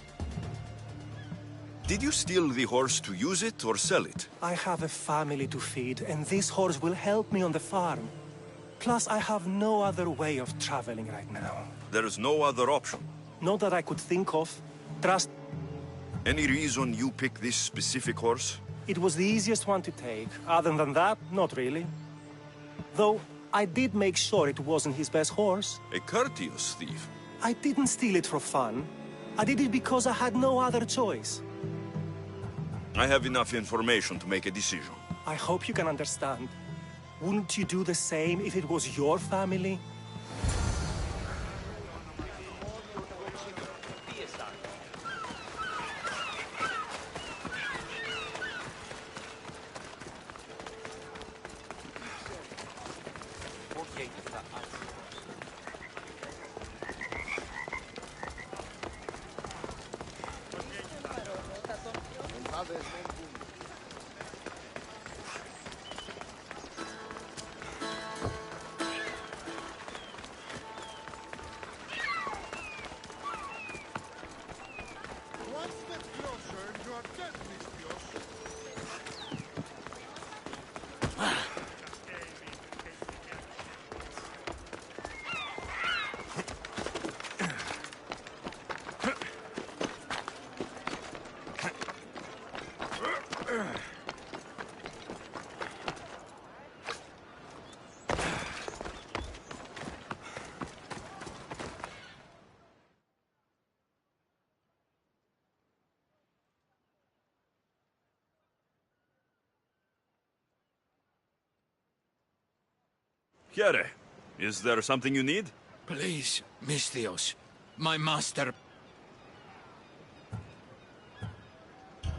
Did you steal the horse to use it or sell it? I have a family to feed, and this horse will help me on the farm. Plus, I have no other way of traveling right now. There is no other option. Not that I could think of. Trust... Any reason you picked this specific horse? It was the easiest one to take. Other than that, not really. Though, I did make sure it wasn't his best horse. A courteous thief. I didn't steal it for fun. I did it because I had no other choice. I have enough information to make a decision. I hope you can understand. Wouldn't you do the same if it was your family? Here, is there something you need? Please, Misthios. My master...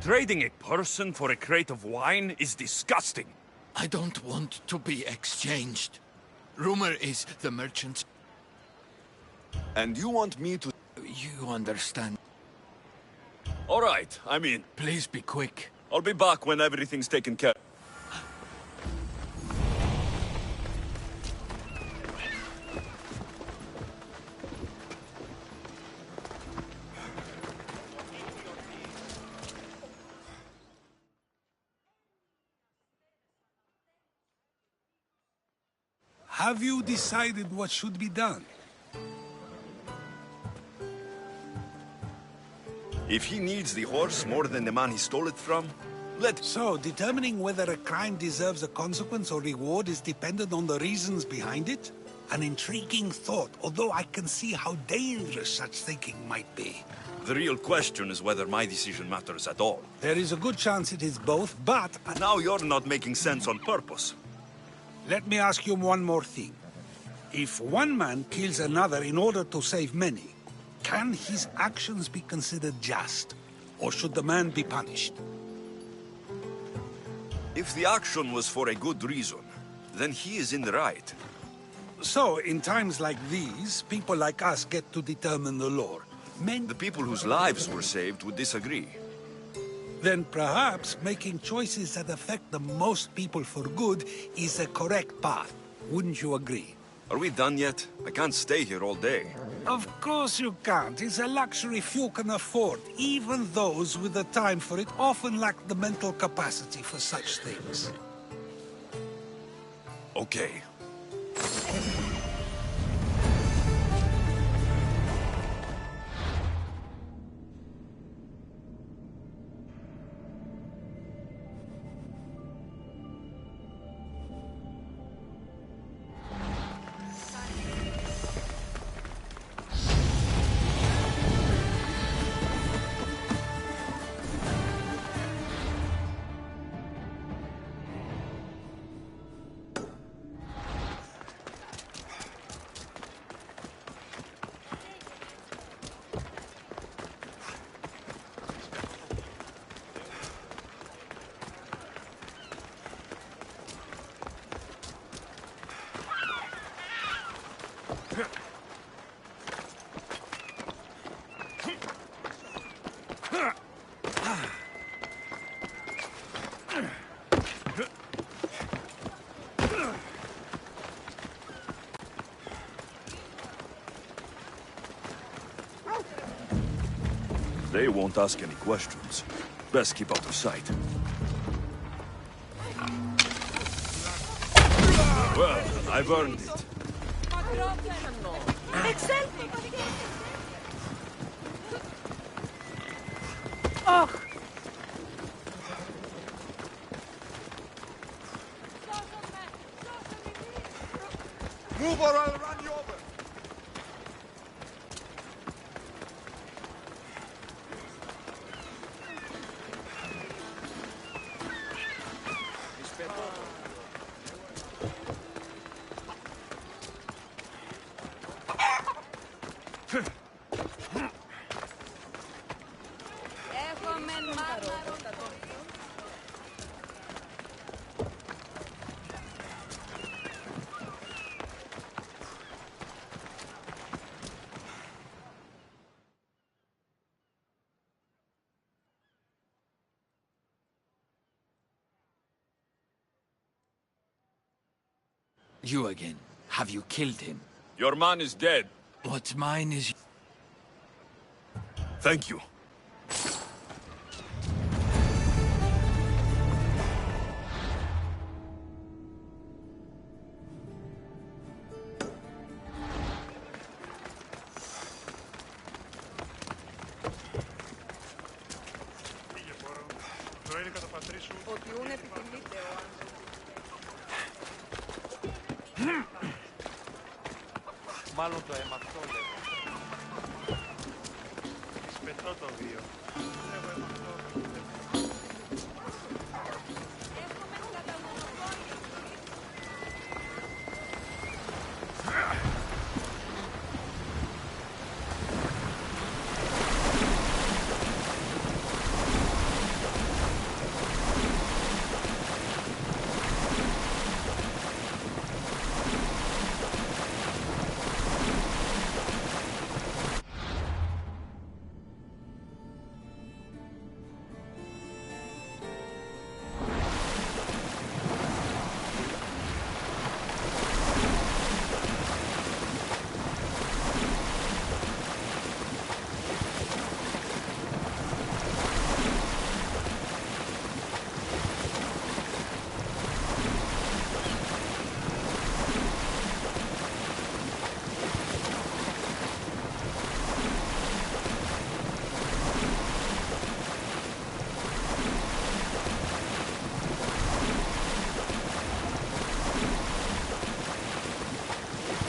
Trading a person for a crate of wine is disgusting. I don't want to be exchanged. Rumor is the merchants... And you want me to... You understand. All right, I'm in. Please be quick. I'll be back when everything's taken care of. Have you decided what should be done? If he needs the horse more than the man he stole it from, So, determining whether a crime deserves a consequence or reward is dependent on the reasons behind it? An intriguing thought, although I can see how dangerous such thinking might be. The real question is whether my decision matters at all. There is a good chance it is both, but... Now you're not making sense on purpose. Let me ask you one more thing. If one man kills another in order to save many, can his actions be considered just? Or should the man be punished? If the action was for a good reason, then he is in the right. So, in times like these, people like us get to determine the law. The people whose lives were saved would disagree. Then perhaps making choices that affect the most people for good is a correct path. Wouldn't you agree? Are we done yet? I can't stay here all day. Of course you can't. It's a luxury few can afford. Even those with the time for it often lack the mental capacity for such things. Okay. They won't ask any questions. Best keep out of sight. Well, I've earned it. Excel! Oh! Move or I'll run you over! You again. Have you killed him? Your man is dead. What's mine is... Thank you. Μάλλον το αίμα αυτό λέγω. Σπετώ το βίο.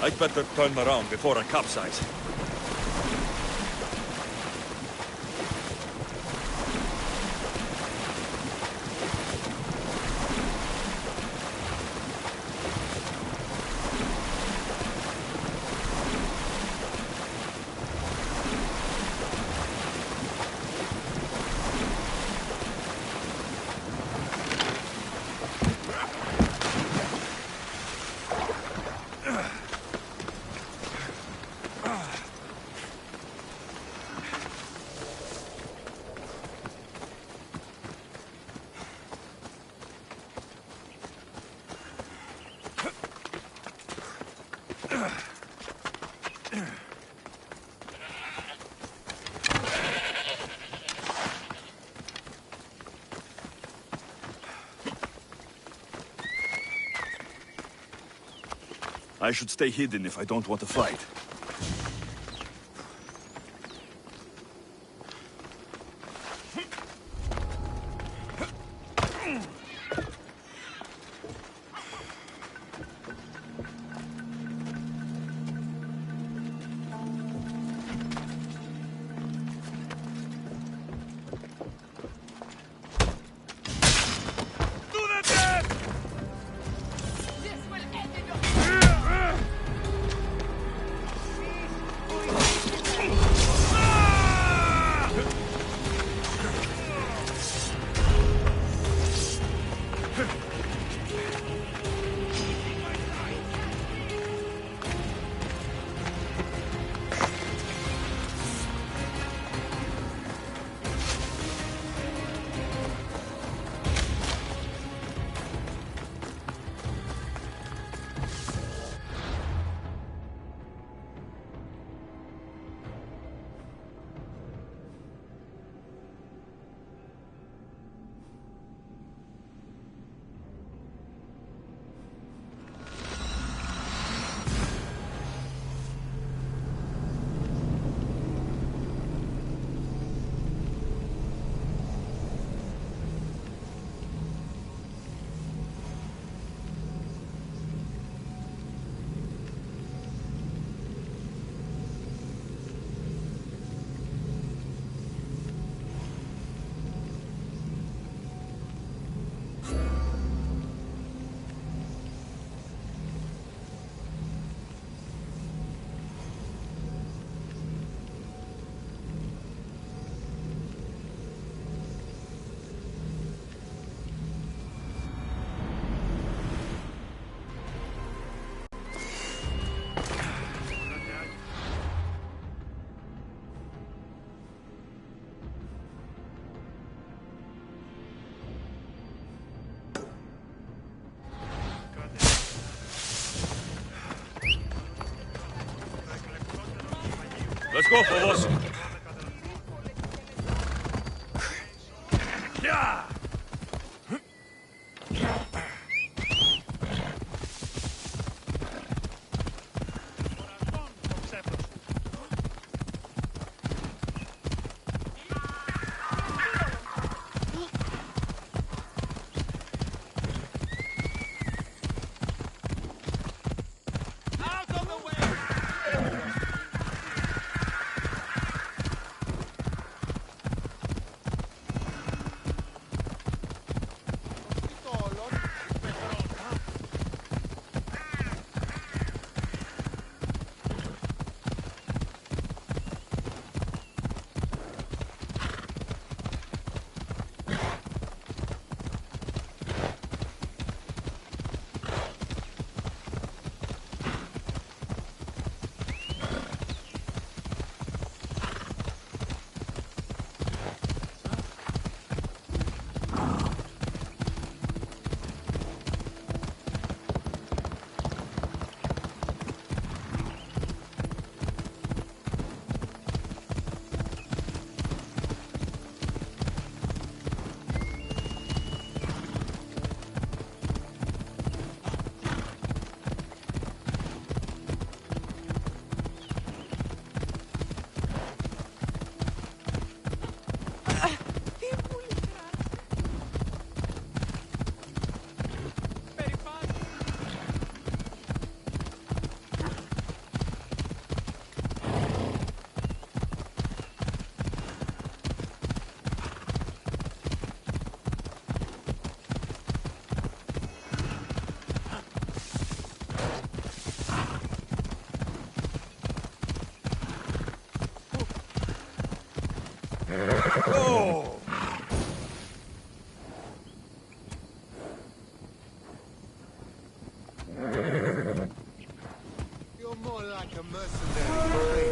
I'd better turn around before I capsize. I should stay hidden if I don't want to fight. Let's go, Phobos. Yeah! Oh! You're more like a mercenary.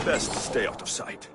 Best stay out of sight.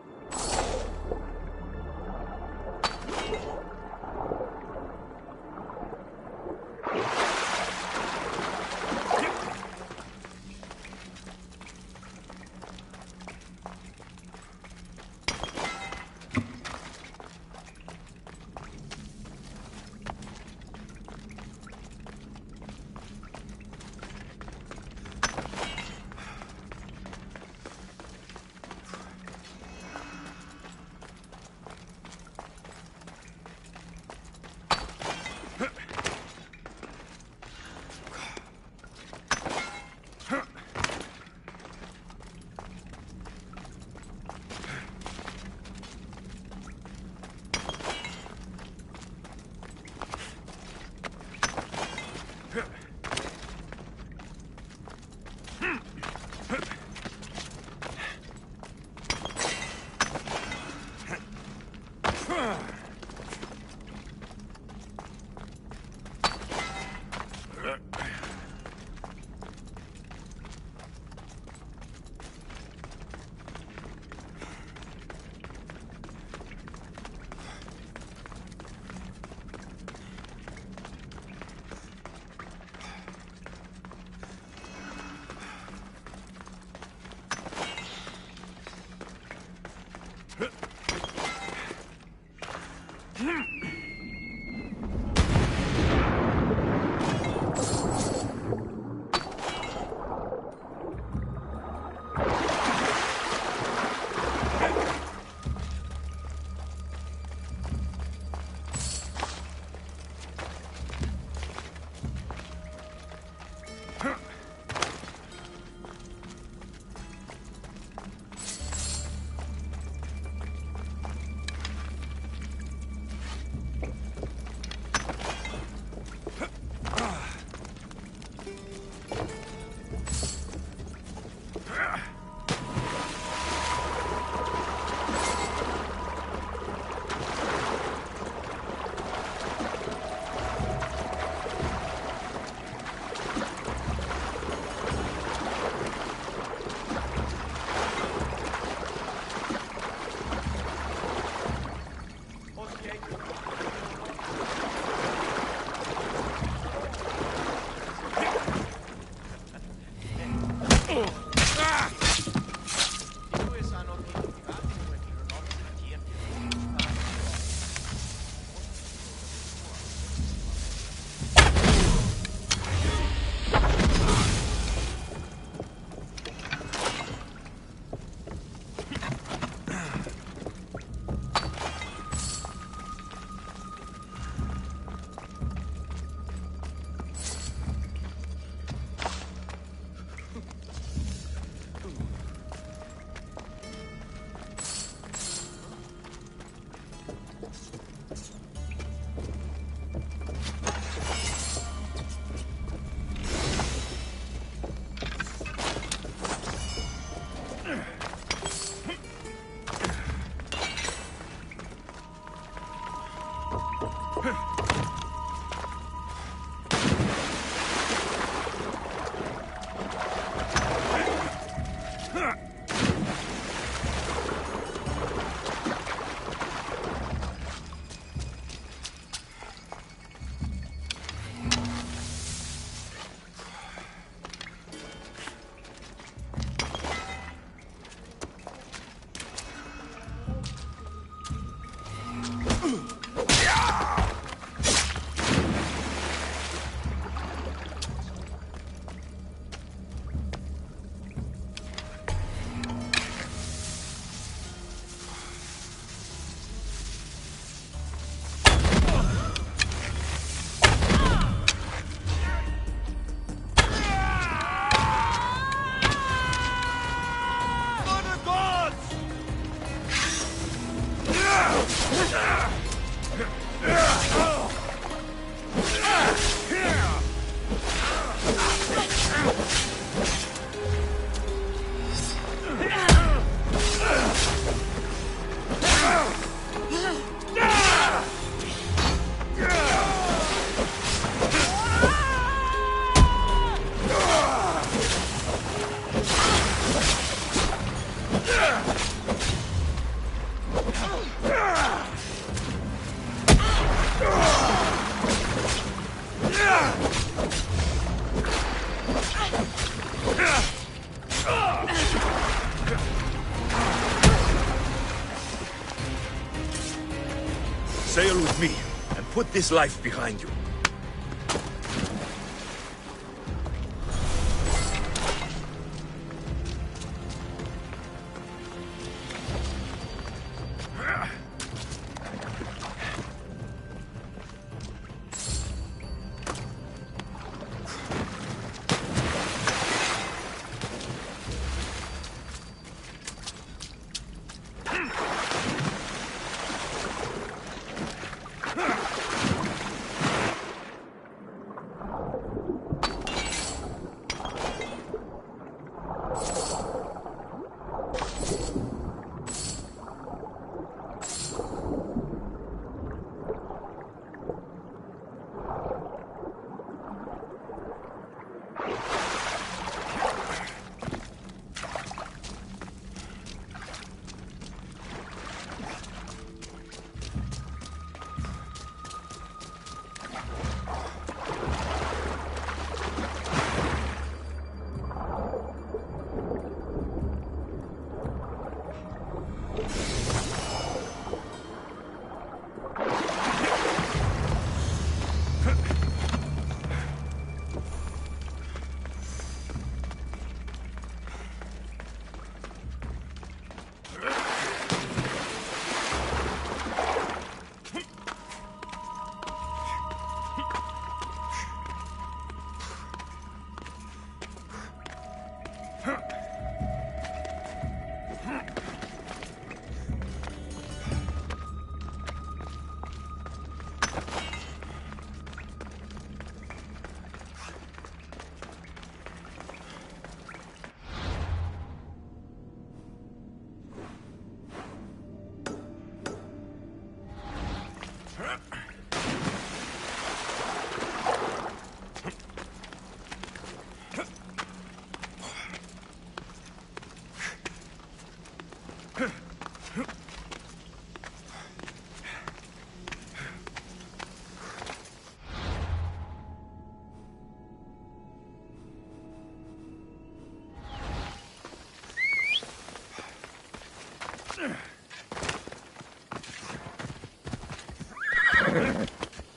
Sail with me, and put this life behind you.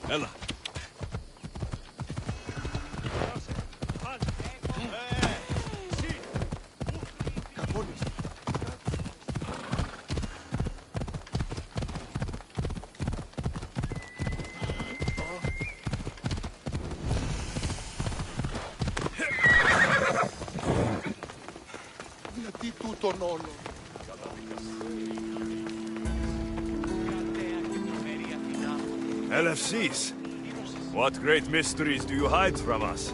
Ella. Γιατί τούτον όλο. LFCs. What great mysteries do you hide from us?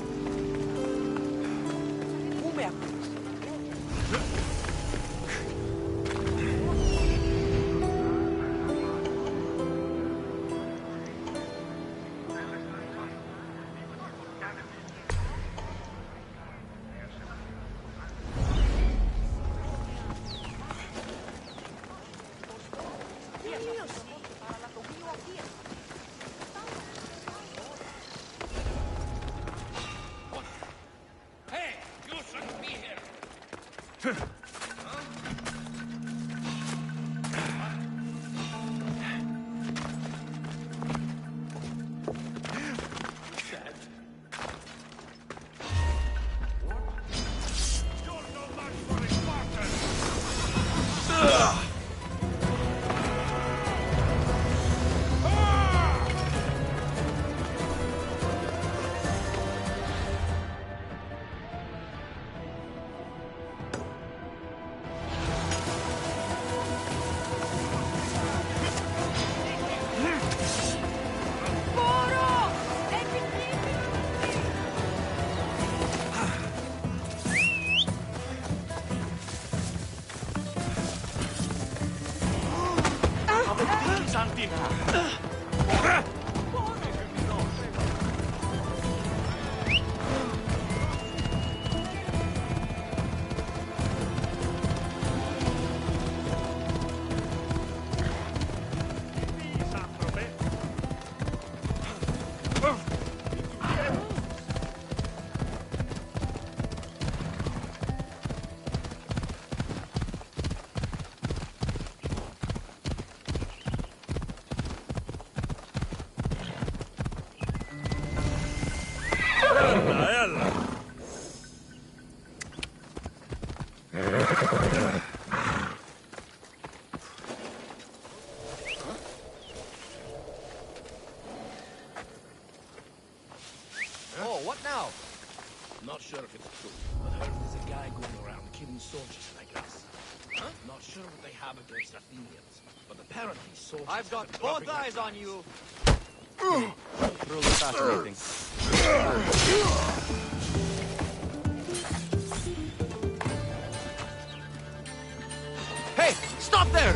Oh, what now? Not sure if it's true, but heard there's a guy going around killing soldiers like us. Huh? Not sure what they have against Athenians, but apparently soldiers. I've got have been both dropping eyes like on you. Truly fascinating. Hey, stop there!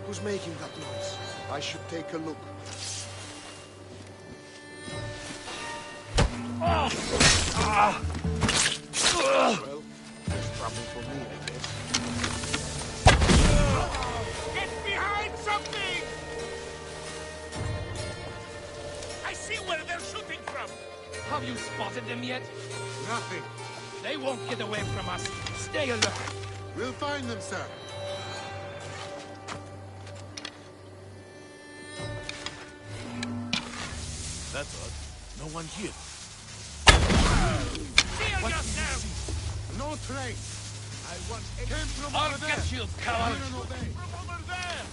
Who's making that noise? I should take a look. Well, there's trouble for me, I guess. Get behind something! I see where they're shooting from! Have you spotted them yet? Nothing. They won't get away from us. Stay alert. We'll find them, sir. That's odd. No one here. What No trace. I want Came from I'll over there. get you, coward. Hear and obey. from over there!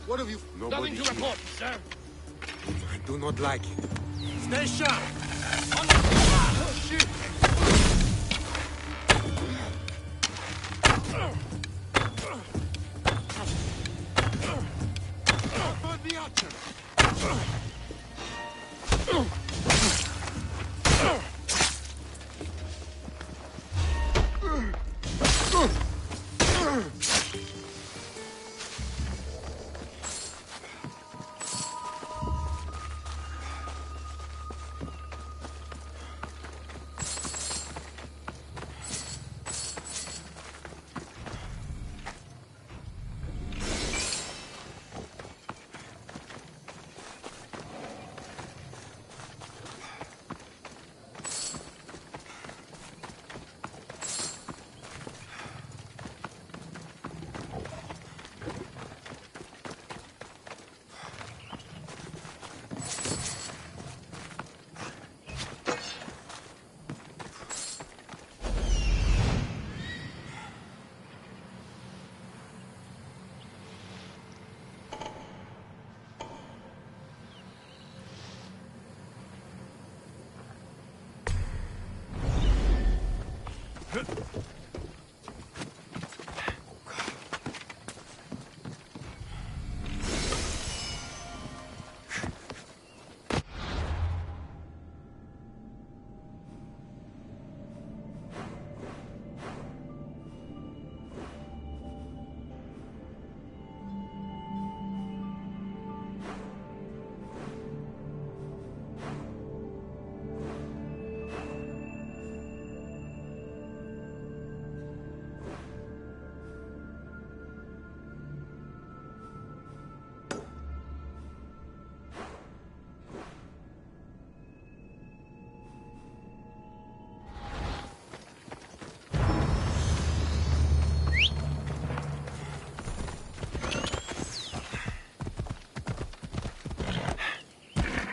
What have you... Nothing to report, sir. I do not like it. Stay sharp! Shoot! Burn the archer!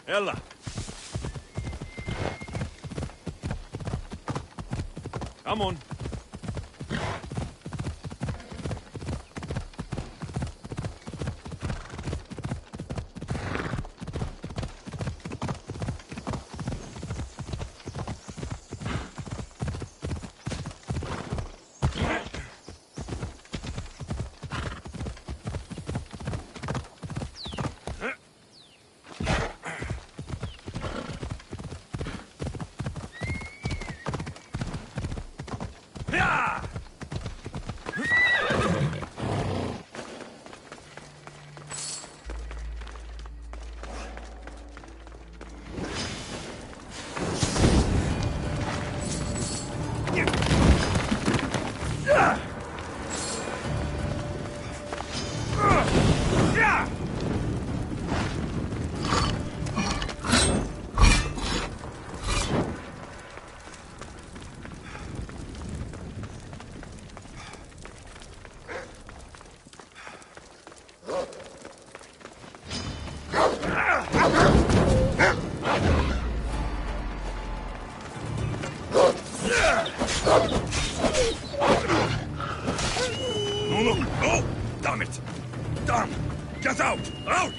Ella. Come on. No! Damn it! Damn! Get out! Out!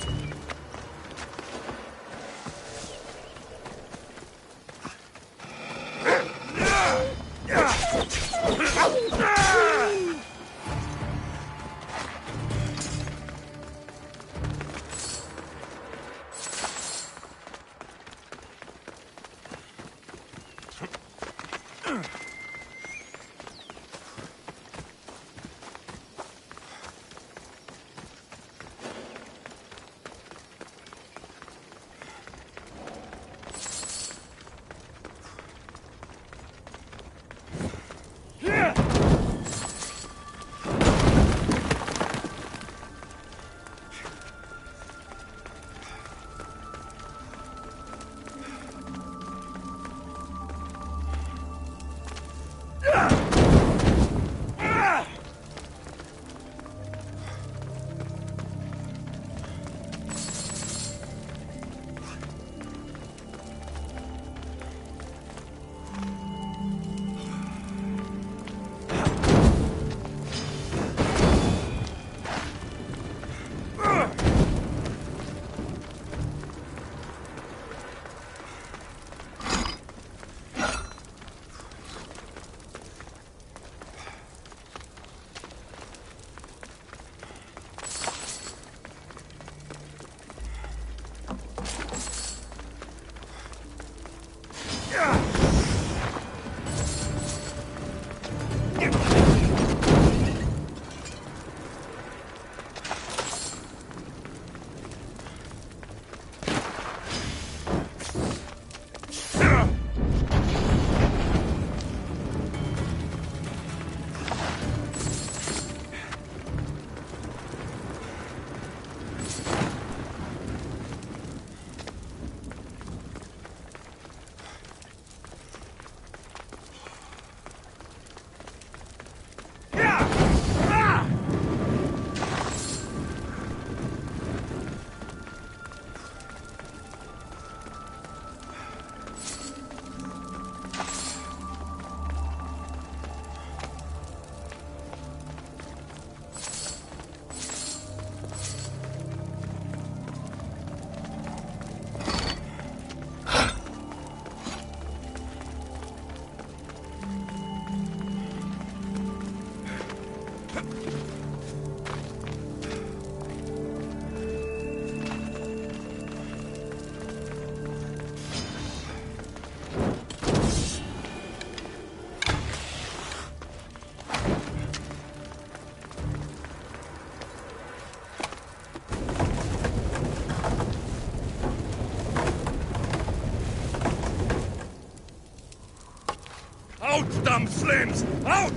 Out, damn flames! Out!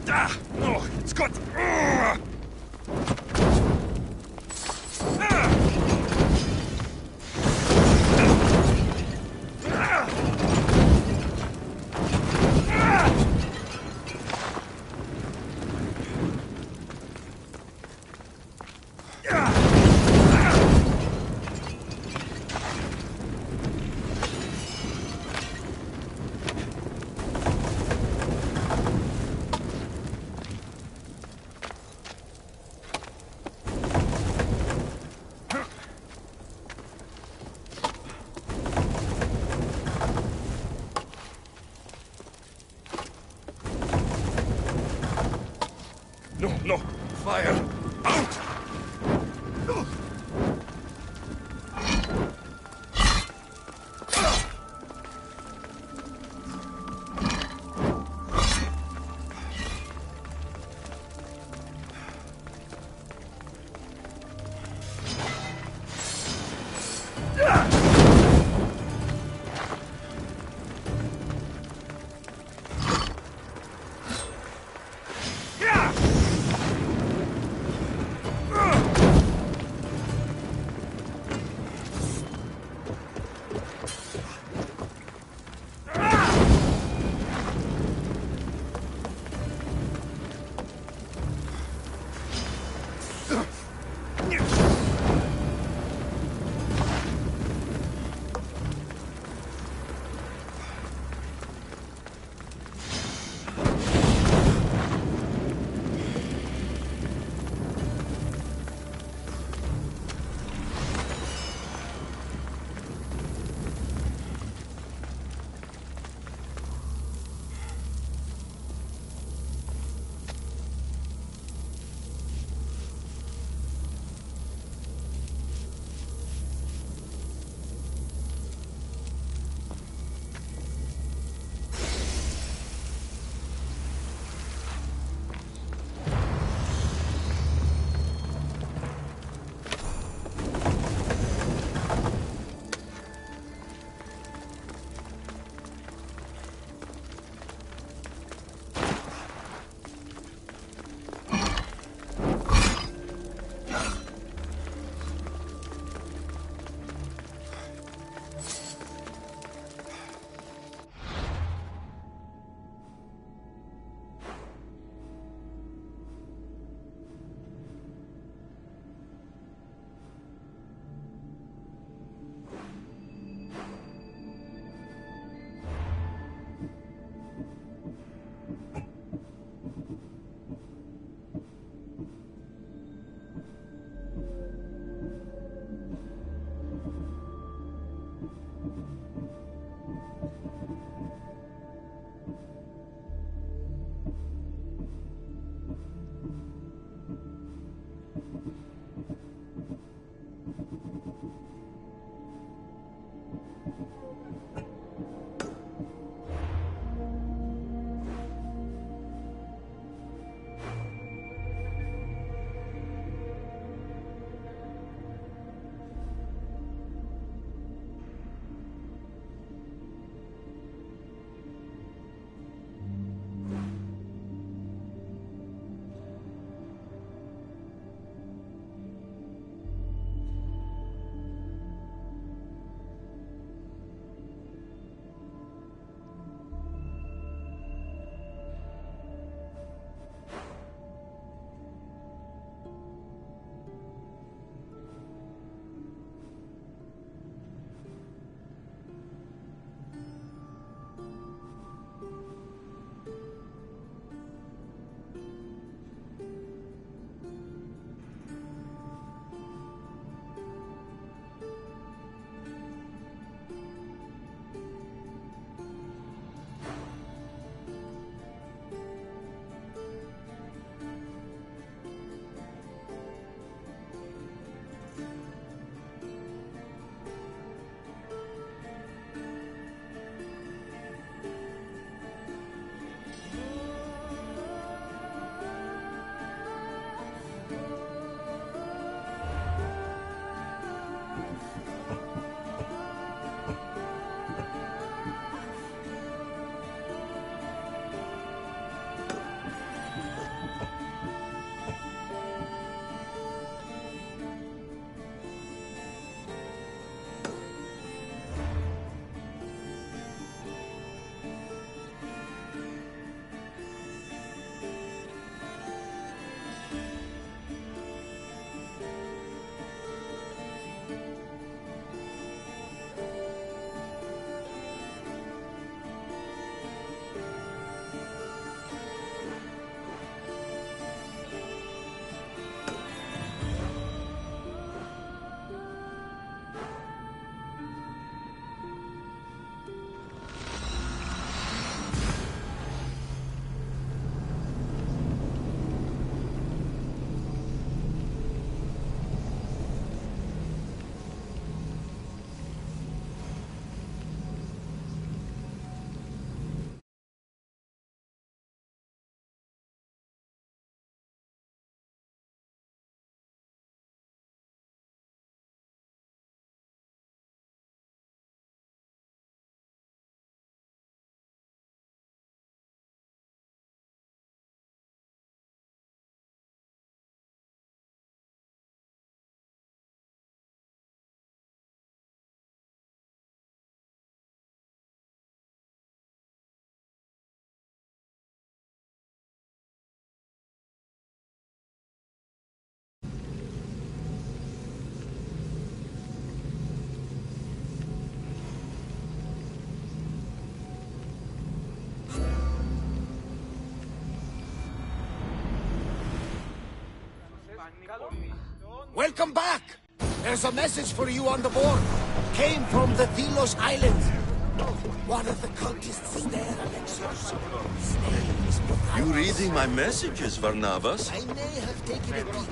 Ah, no, it's got... Welcome back! There's a message for you on the board. Came from the Delos Islands. One of the cultists is there, Alexios. His name is Pythagoras. You reading my messages, Varnavas? I may have taken a peek.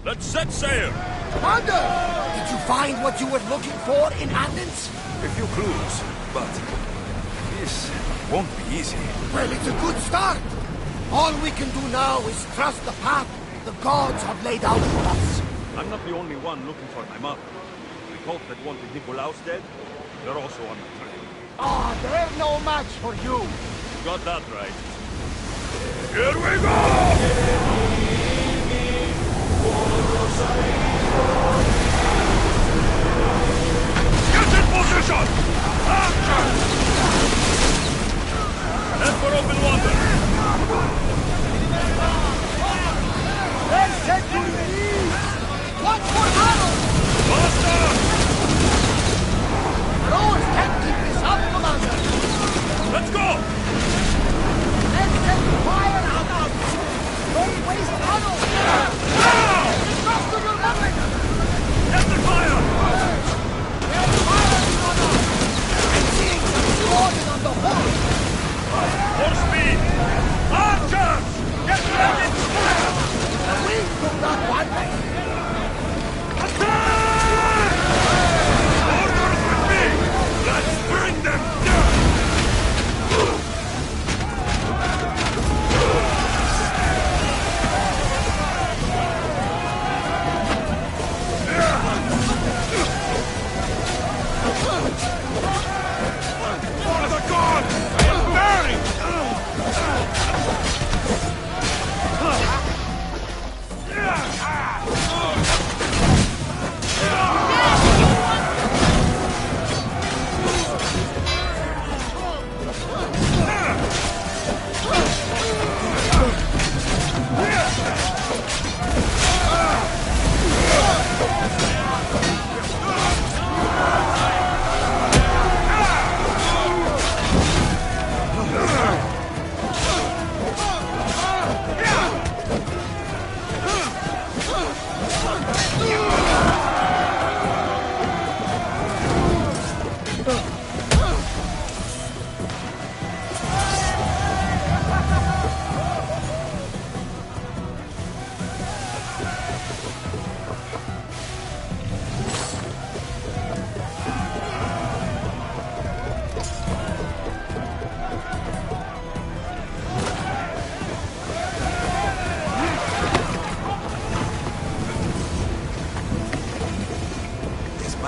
Let's set sail! Commander! Did you find what you were looking for in Athens? A few clues, but this won't be easy. Well, it's a good start. All we can do now is trust the path the gods have laid out for us. I'm not the only one looking for my mother. The cult that wanted Nikolaos dead, they're also on the trail. Ah, they're no match for you. You got that right. Here we go! Get in position! Action! Head for open water! They're set to release! Watch for Harold! Faster!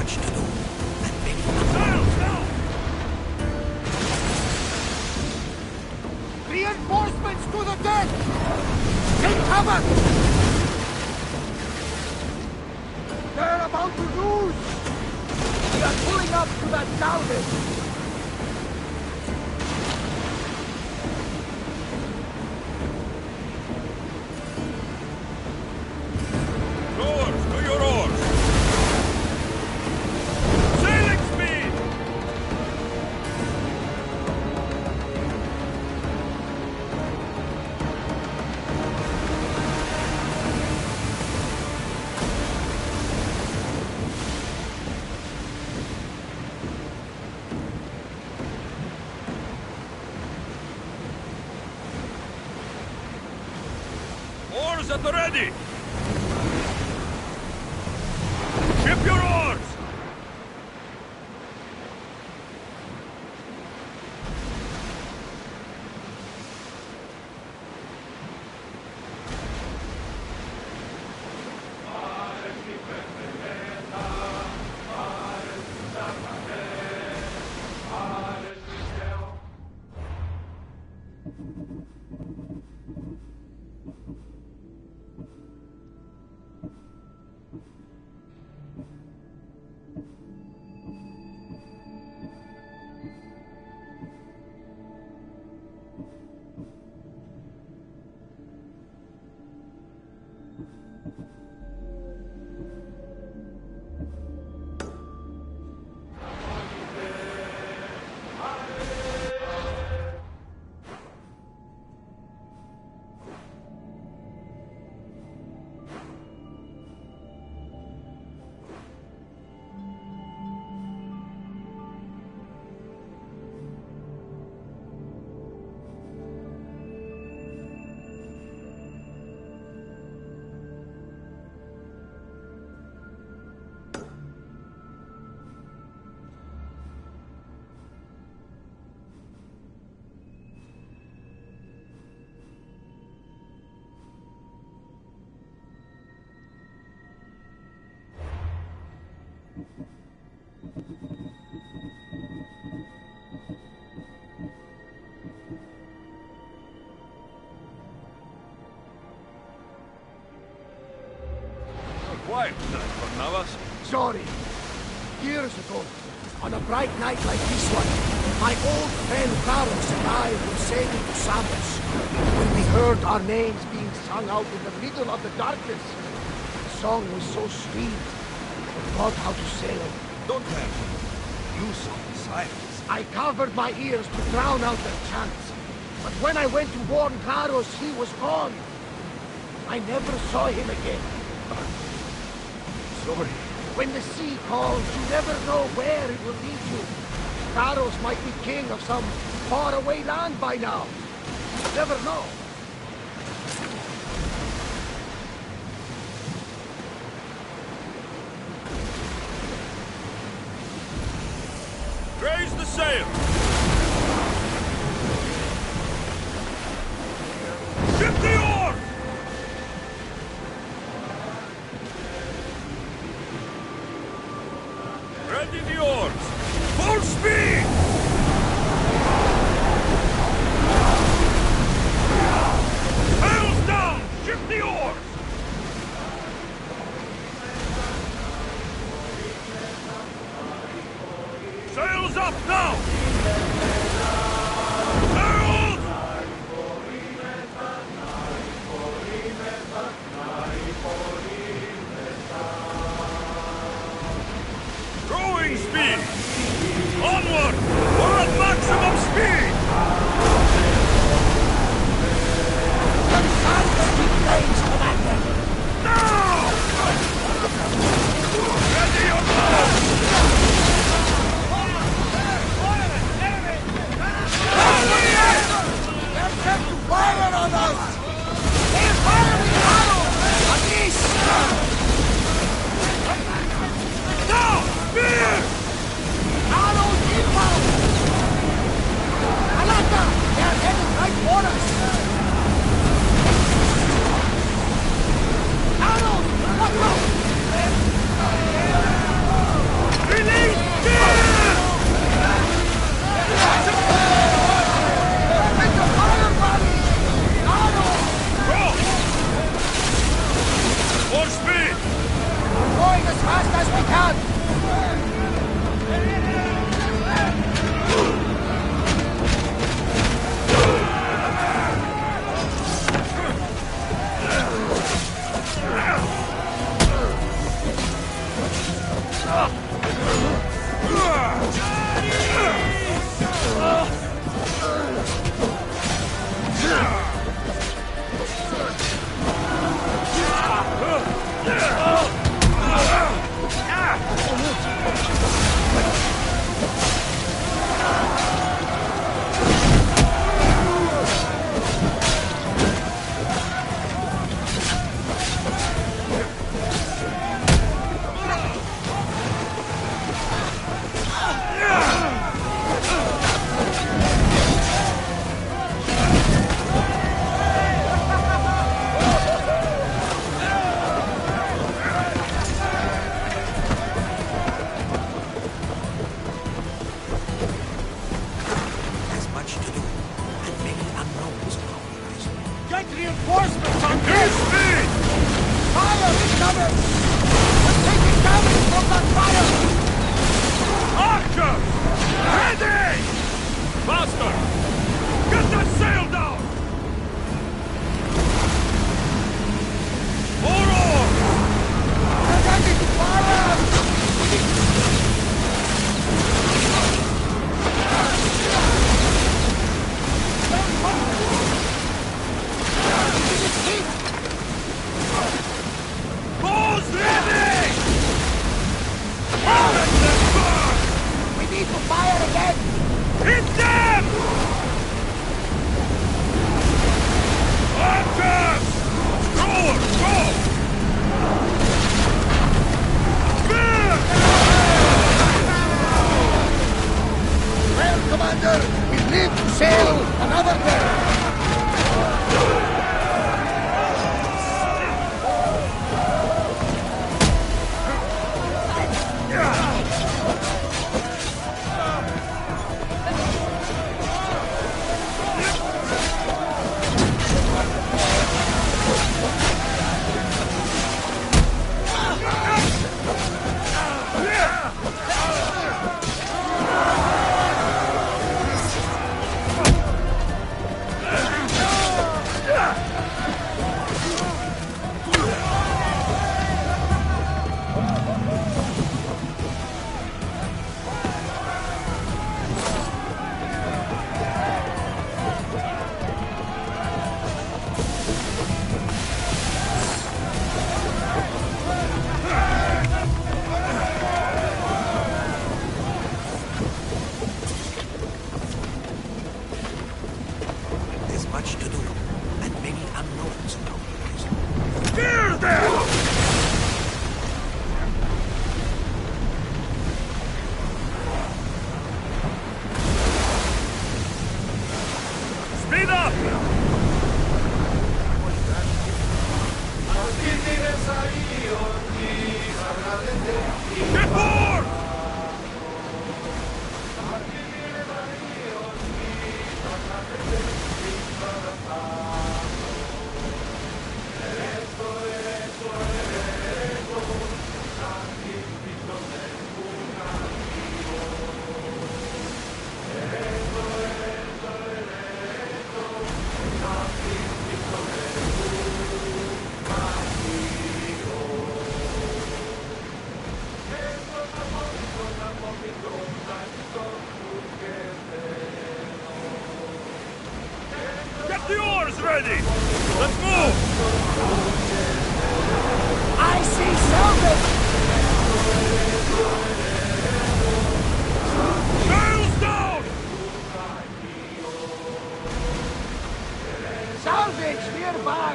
much to do. Reinforcements to the deck! Take cover! They're about to lose! We are pulling up to that salvage! Rowers, to your oars! Sailing speed! Oars at the ready! Ship your oars! Quiet tonight, Barnabas. Sorry. Years ago, on a bright night like this one, my old friend Carlos and I were sailing to Samos when we heard our names being sung out in the middle of the darkness. The song was so sweet, I forgot how to sail. Don't have you saw the sirens. I covered my ears to drown out their chants. But when I went to warn Carlos, he was gone. I never saw him again. Sorry. When the sea calls, you never know where it will lead you. Carlos might be king of some faraway land by now. You never know. Raise the sail! Ship the oars! Ready the oars! Full speed! Sails down! Ship the oars! Sails up now! Sails! Growing speed! Onward! We're at maximum speed! Now! Ready your They're set to fire on us! They're firing arrows! At least! Now! Spear! Arrows inbound! Throwers ready! Let's move! I see salvage! Sails down! Salvage nearby!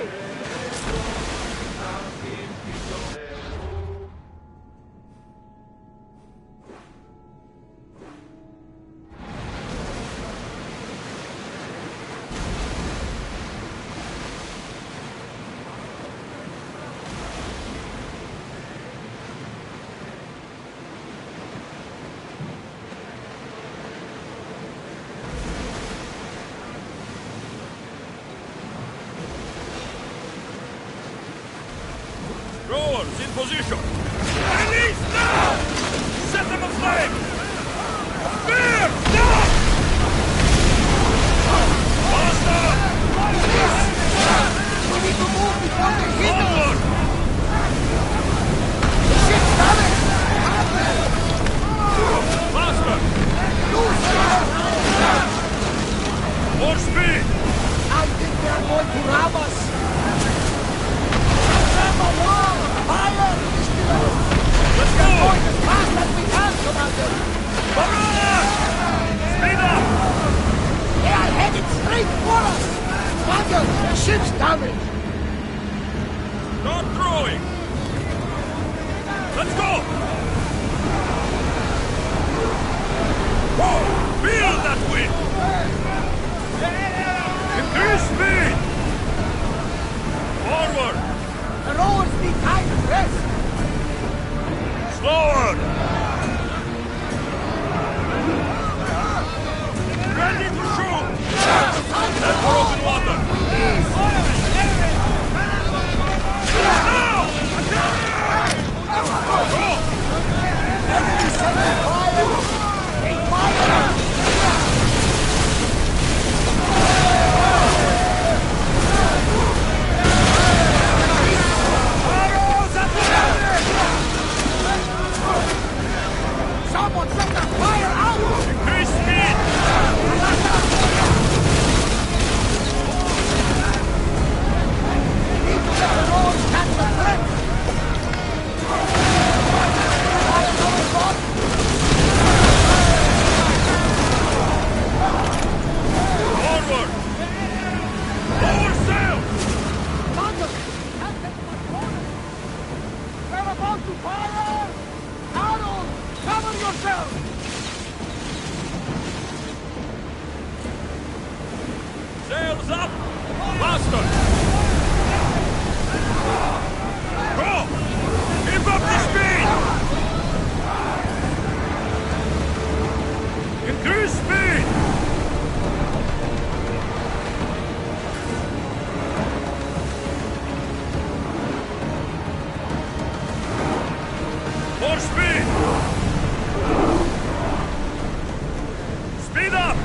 Throwers in position! Release now! Set them aflame! Spear! Down! Faster! We need to move before they hit us! Onward! The ship's coming! Faster! More speed! I think they are going to rob us! Grab a wall! Fire! Let's We are go! going as fast as we can, Commander! Barrage! Speed up! They are headed straight for us! Commander, the ship's damaged! Start throwing! Let's go! Whoa! Feel that wind! Increase speed! Forward! The rowers need time to rest! Slower! Ready to shoot! Head for open water! Now! Go! Enemy setting fire! Take fire! Someone set the fire out! Increase speed! We need to let the rowers catch the threat! Fire coming from! Forward! Lower sail! Commander! Can't take much longer! We're about to fire! Harold! Cover yourself! Sails up! Faster! Go! Keep up the speed! Increase speed! More speed! Speed up!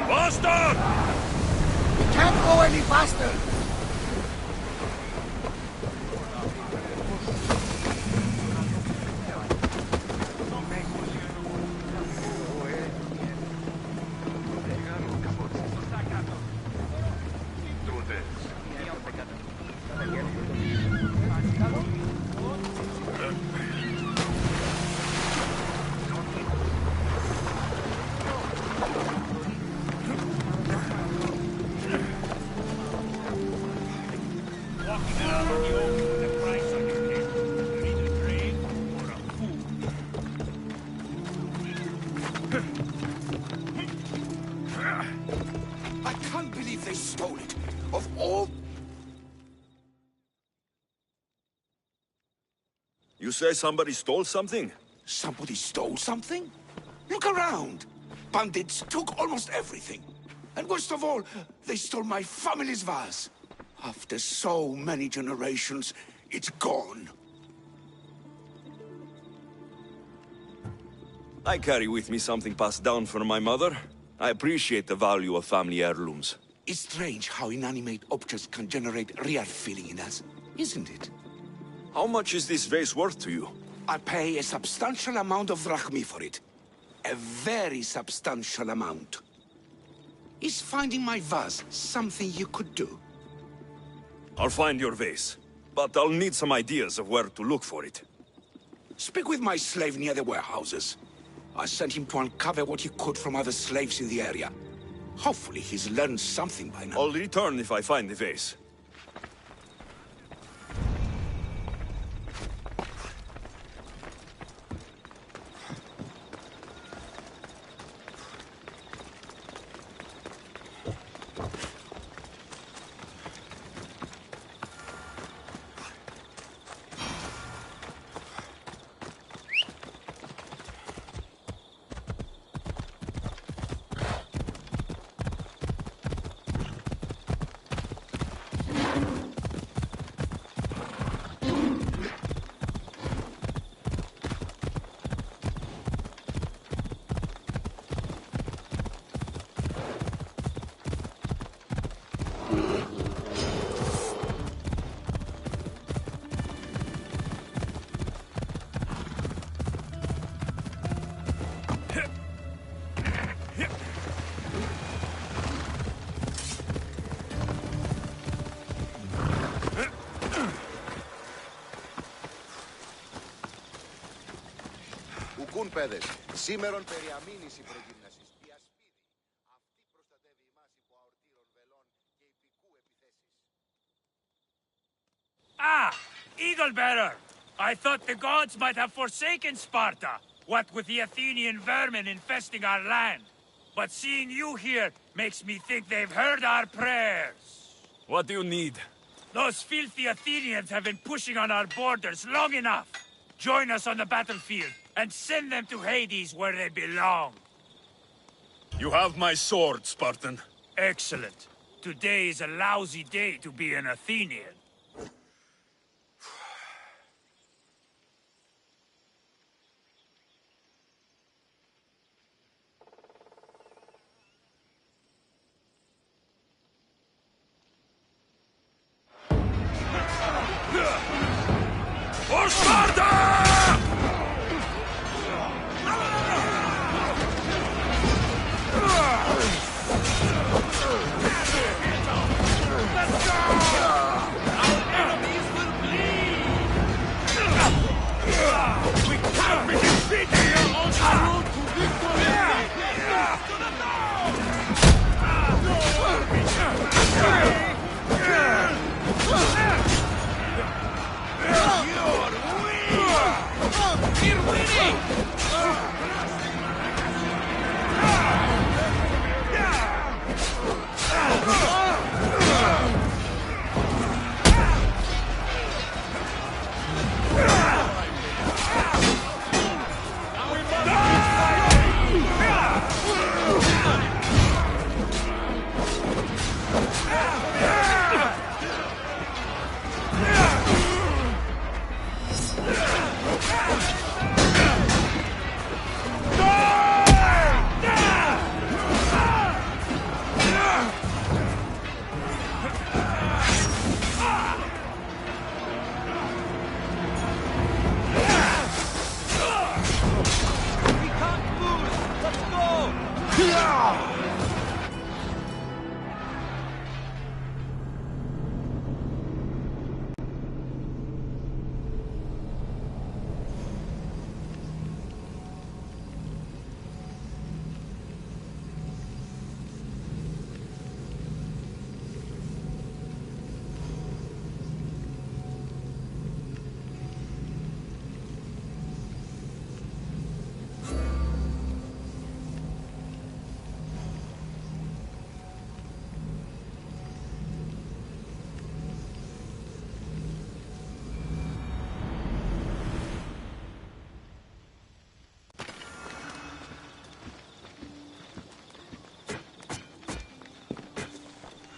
Faster! We can't go any faster! I can't believe they stole it. Of all... You say somebody stole something? Somebody stole something? Look around. Bandits took almost everything. And worst of all, they stole my family's vase. After so many generations, it's gone. I carry with me something passed down from my mother. I appreciate the value of family heirlooms. It's strange how inanimate objects can generate real feeling in us, isn't it? How much is this vase worth to you? I pay a substantial amount of drachmi for it. A very substantial amount. Is finding my vase something you could do? I'll find your vase, but I'll need some ideas of where to look for it. Speak with my slave near the warehouses. I sent him to uncover what he could from other slaves in the area. Hopefully he's learned something by now. I'll return if I find the vase. Ουκούν, παιδες. Σήμερον περιαμήνης η προγύμνασης. Η ασπίδη. Αυτή προστατεύει εμάς υπό αορτήρων βελών και υπηκού επιθέσεις. Ah! Eagle bearer! I thought the gods might have forsaken Sparta, what with the Athenian vermin infesting our land. But seeing you here makes me think they've heard our prayers. What do you need? Those filthy Athenians have been pushing on our borders long enough. Join us on the battlefield and send them to Hades where they belong. You have my sword, Spartan. Excellent. Today is a lousy day to be an Athenian. For Sparta! We can't be defeated on our road to victory! We're winning!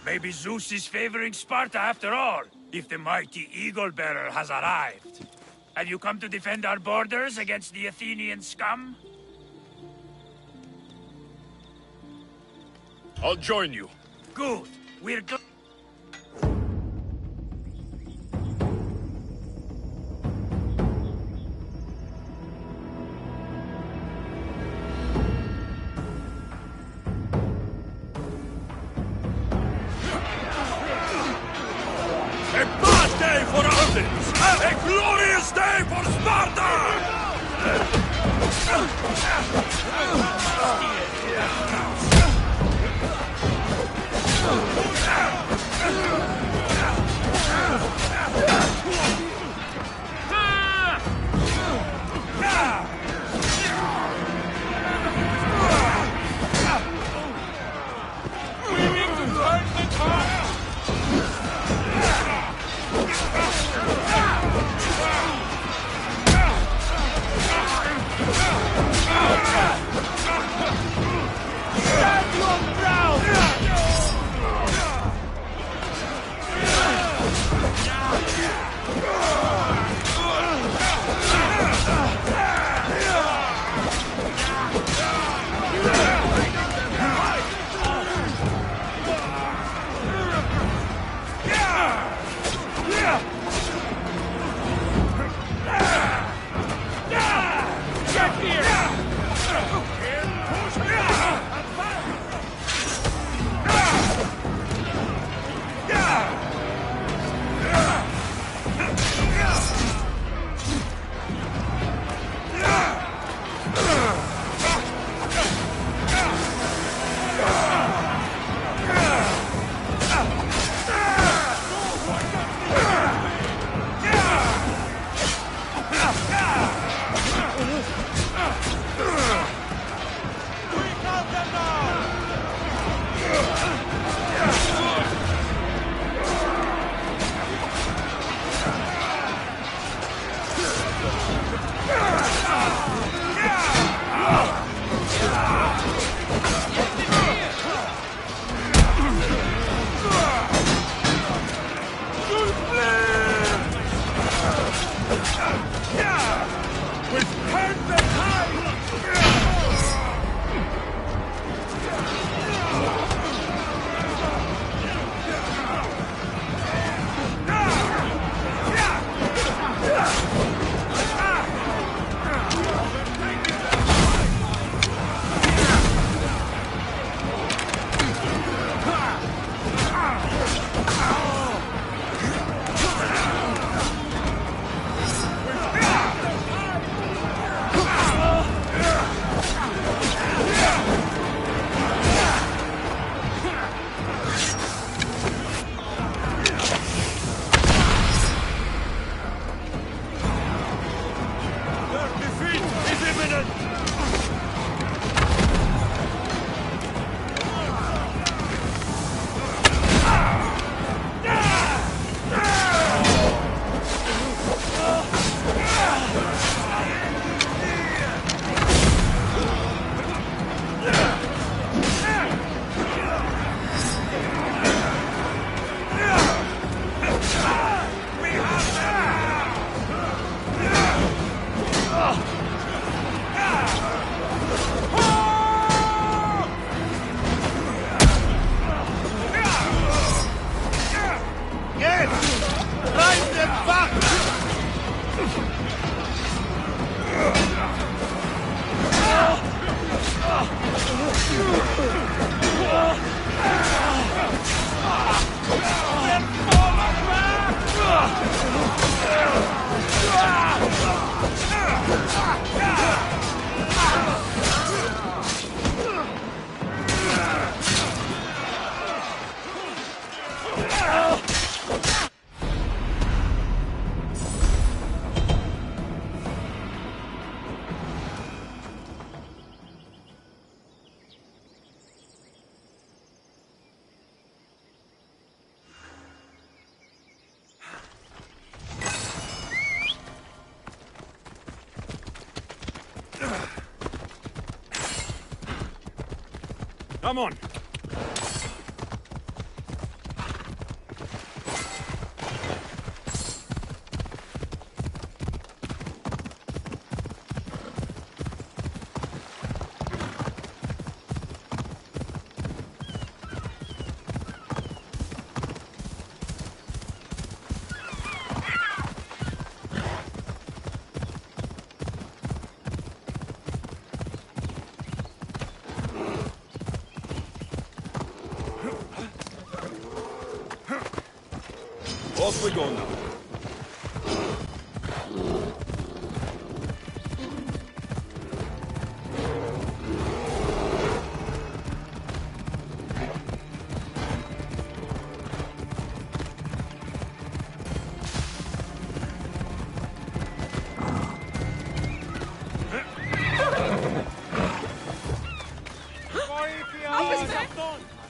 Maybe Zeus is favoring Sparta after all, if the mighty Eagle Bearer has arrived. Have you come to defend our borders against the Athenian scum? I'll join you. Good. We're glad. A bad day for Athens! A glorious day for Sparta! Come on. we go now?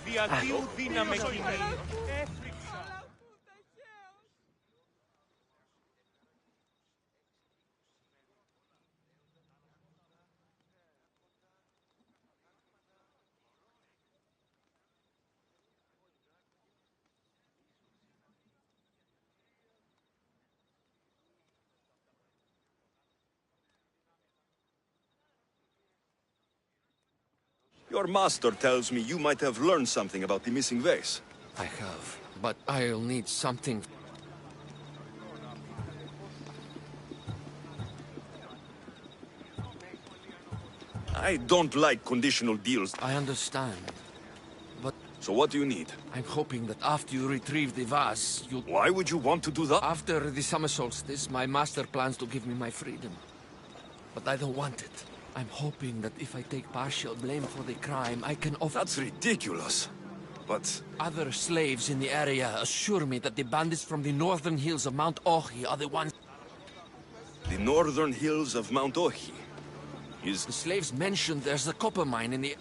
Διατίου δύναμε κοινή. Your master tells me you might have learned something about the missing vase. I have, but I'll need something. I don't like conditional deals. I understand, but... So what do you need? I'm hoping that after you retrieve the vase, you... Why would you want to do that? After the summer solstice, my master plans to give me my freedom. But I don't want it. I'm hoping that if I take partial blame for the crime, I can offer... That's ridiculous. But... Other slaves in the area assure me that the bandits from the northern hills of Mount Ohi are the ones... The northern hills of Mount Ohi is... The slaves mentioned there's a copper mine in the...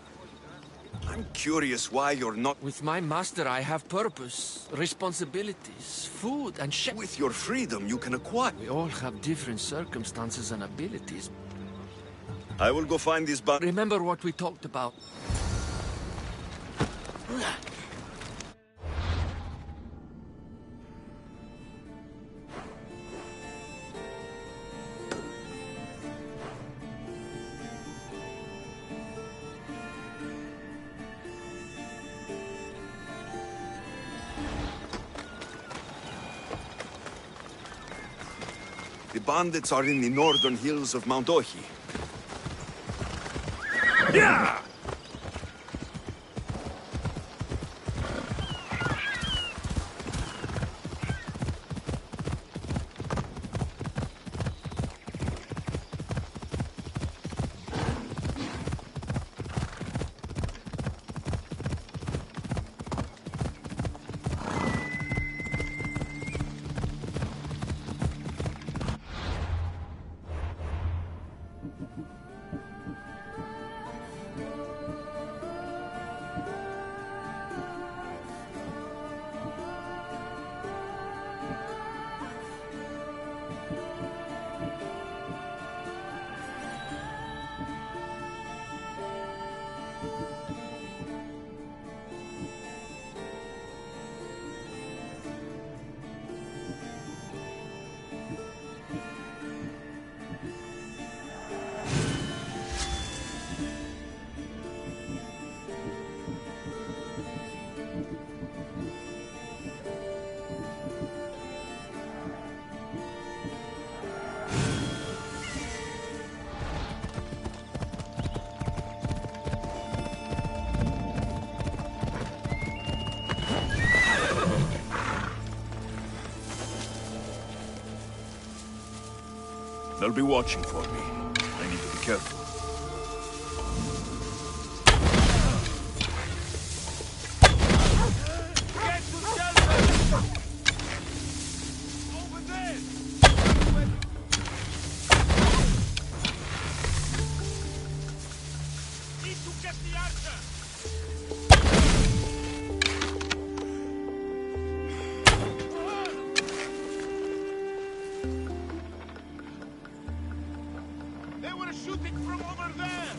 I'm curious why you're not... With my master, I have purpose, responsibilities, food, and With your freedom, you can acquire... We all have different circumstances and abilities. I will go find this bandit. Remember what we talked about. The bandits are in the northern hills of Mount Ohi. Yeah! They'll be watching for me. I need to be careful. Get to shelter! Over there! Need to get the archer! They were shooting from over there!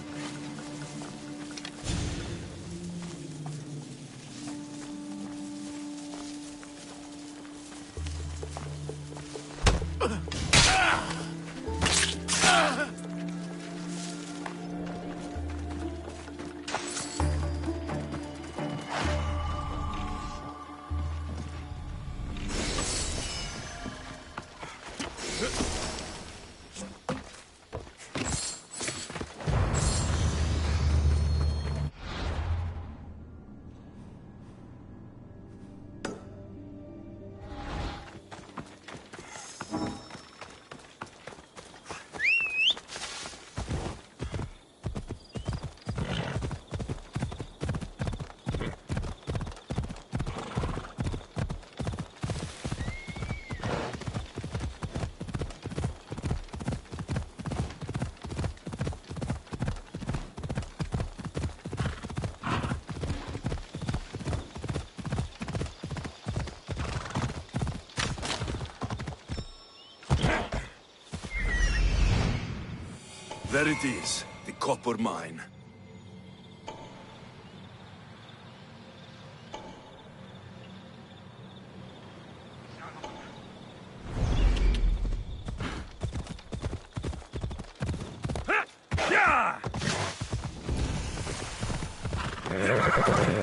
There it is, the copper mine.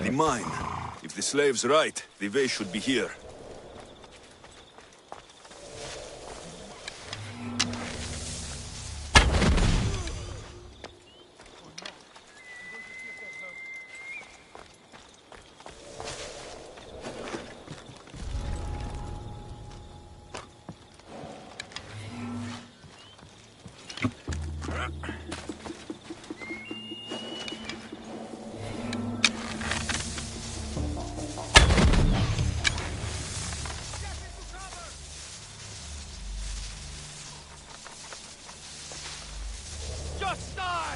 The mine. If the slave's right, the way should be here. Just die!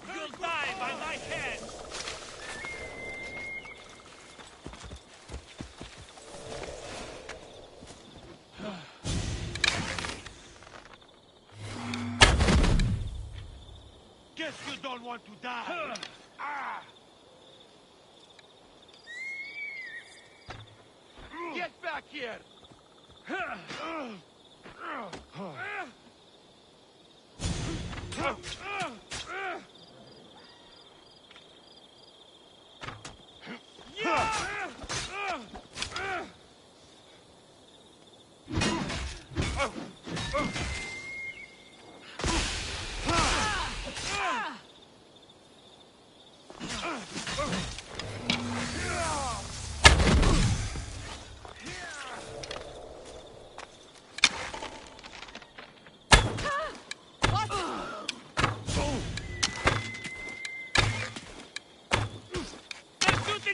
You'll die by my hand! Guess you don't want to die! Get back here!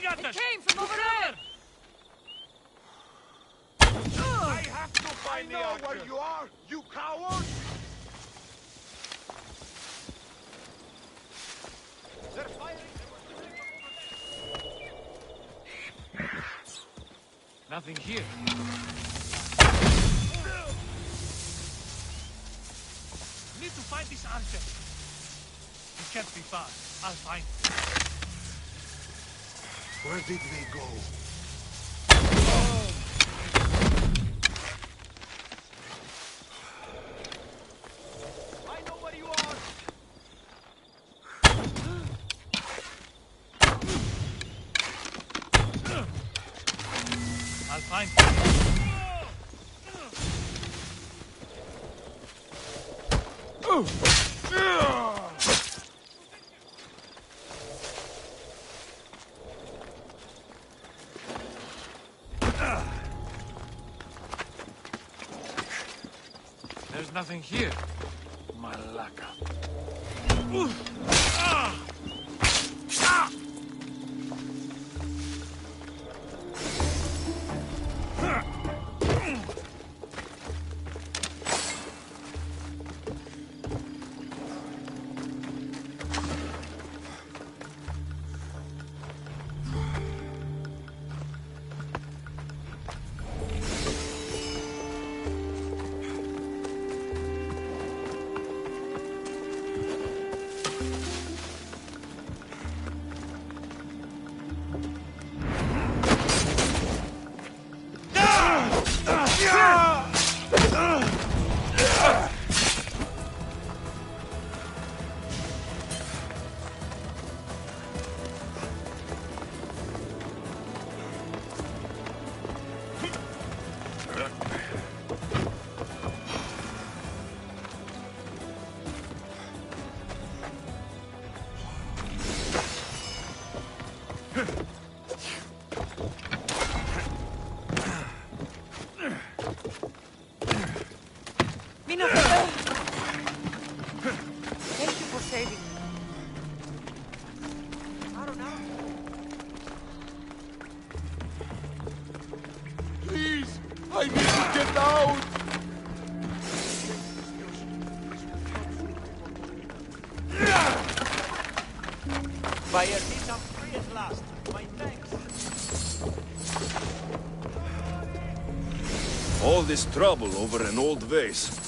It came from over there! I have to find the archer. Where you are, you coward! They're firing. Nothing here. Need to find this archer. It can't be far. I'll find it. Where did they go? I know where you are. I'll find There's nothing here. Malaka. Thank you for saving me. I don't know. Please! I need to get out! Fire needs some free at last. My thanks. of this trouble over an old vase.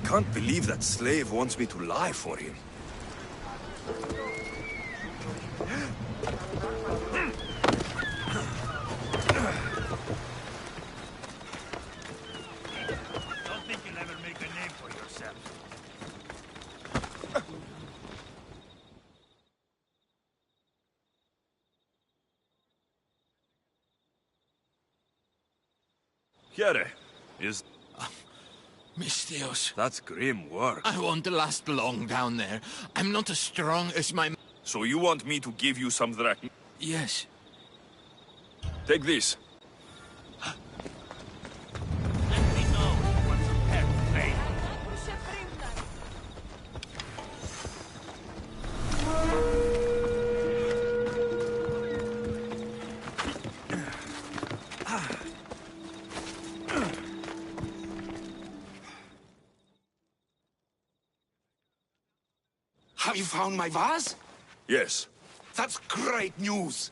can't believe that slave wants me to lie for him. Don't think you'll ever make a name for yourself. Here is... Mistios. That's grim work. I won't last long down there. I'm not as strong as my... So you want me to give you some drachma? Yes. Take this. Have you found my vase? Yes. That's great news.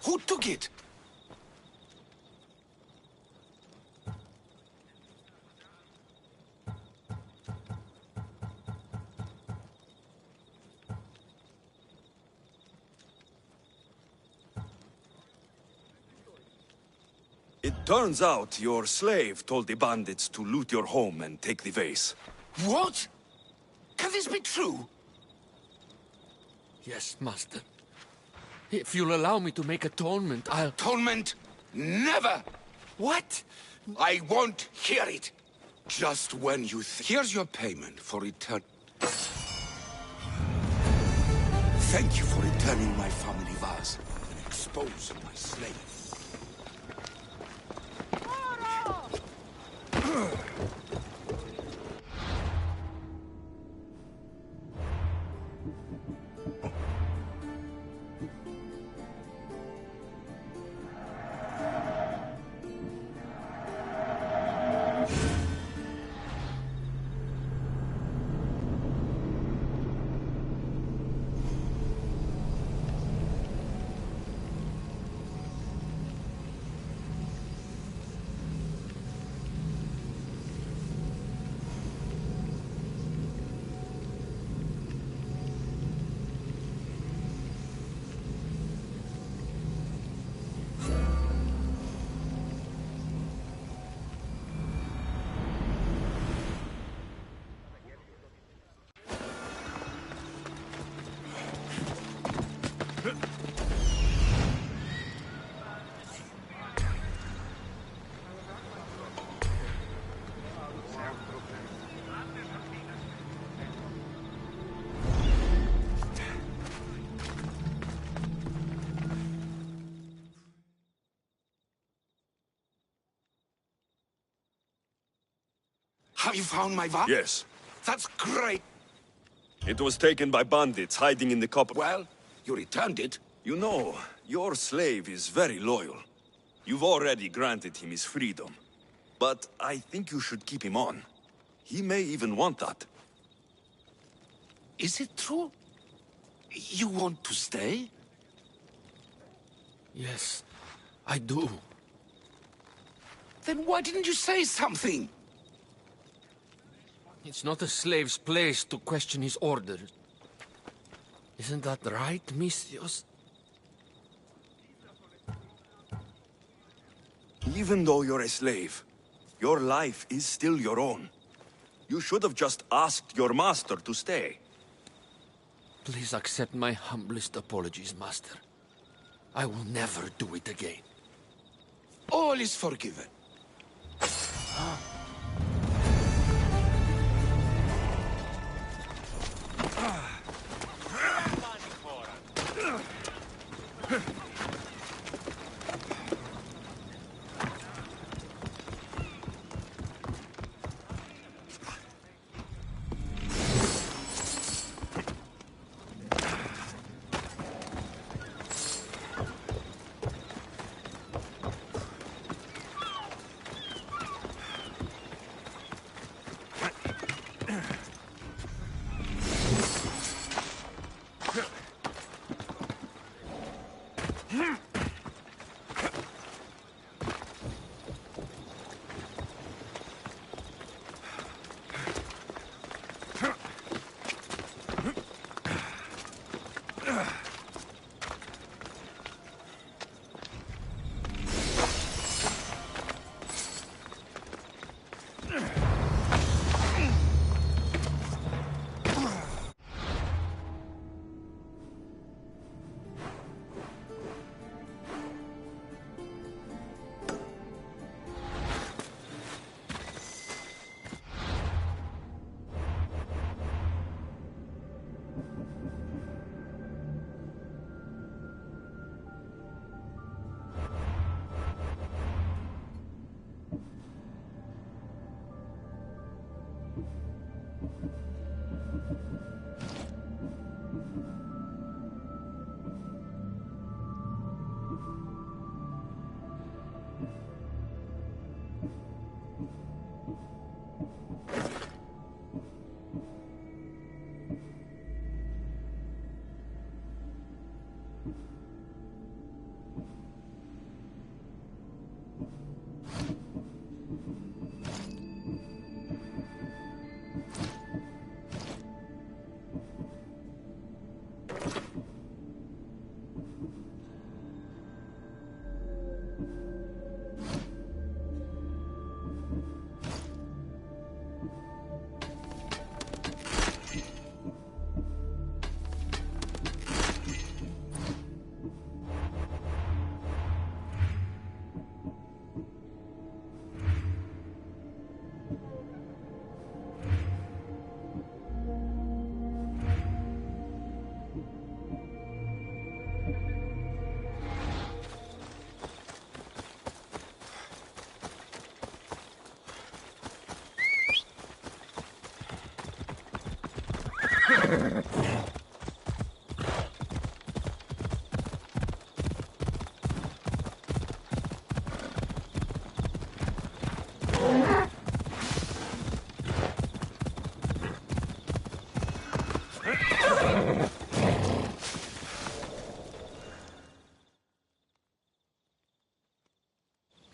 Who took it? It turns out your slave told the bandits to loot your home and take the vase. What? Can this be true? Yes, Master. If you'll allow me to make atonement, I'll... Atonement? Never! What? I won't hear it. Just when you Here's your payment for return... Thank you for returning my family vase and exposing my slave. Have you found my vase? Yes. That's great. It was taken by bandits hiding in the copper... Well, you returned it. You know, your slave is very loyal. You've already granted him his freedom. But I think you should keep him on. He may even want that. Is it true? You want to stay? Yes, I do. Then why didn't you say something? It's not a slave's place to question his orders. Isn't that right, Mistios? Even though you're a slave, your life is still your own. You should have just asked your master to stay. Please accept my humblest apologies, Master. I will never do it again. All is forgiven.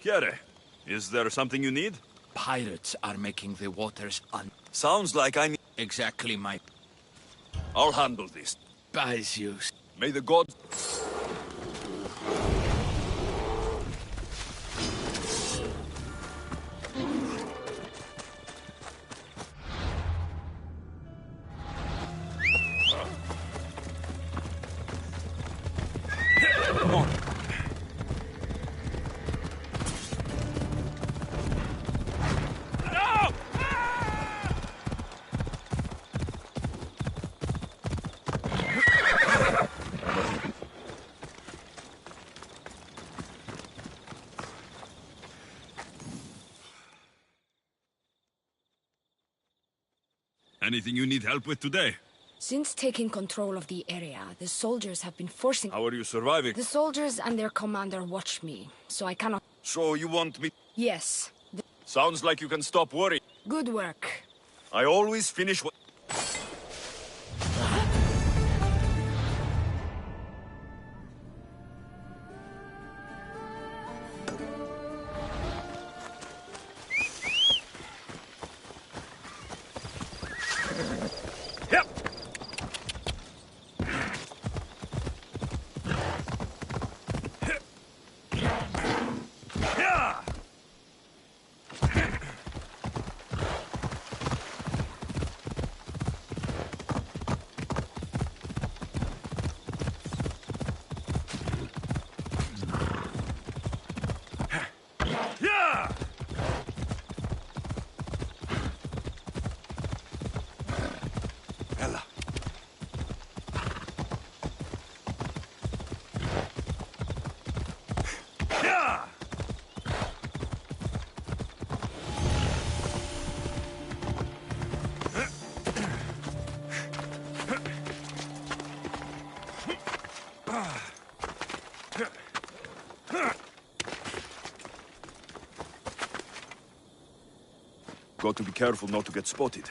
Chiere, is there something you need? Pirates are making the waters Sounds like I need... Exactly my... I'll handle this. By Zeus. May the gods... Anything you need help with today? Since taking control of the area, the soldiers have been forcing... How are you surviving? The soldiers and their commander watch me, so I cannot... So you want me... Yes. Sounds like you can stop worrying. Good work. I always finish what... Got to be careful not to get spotted.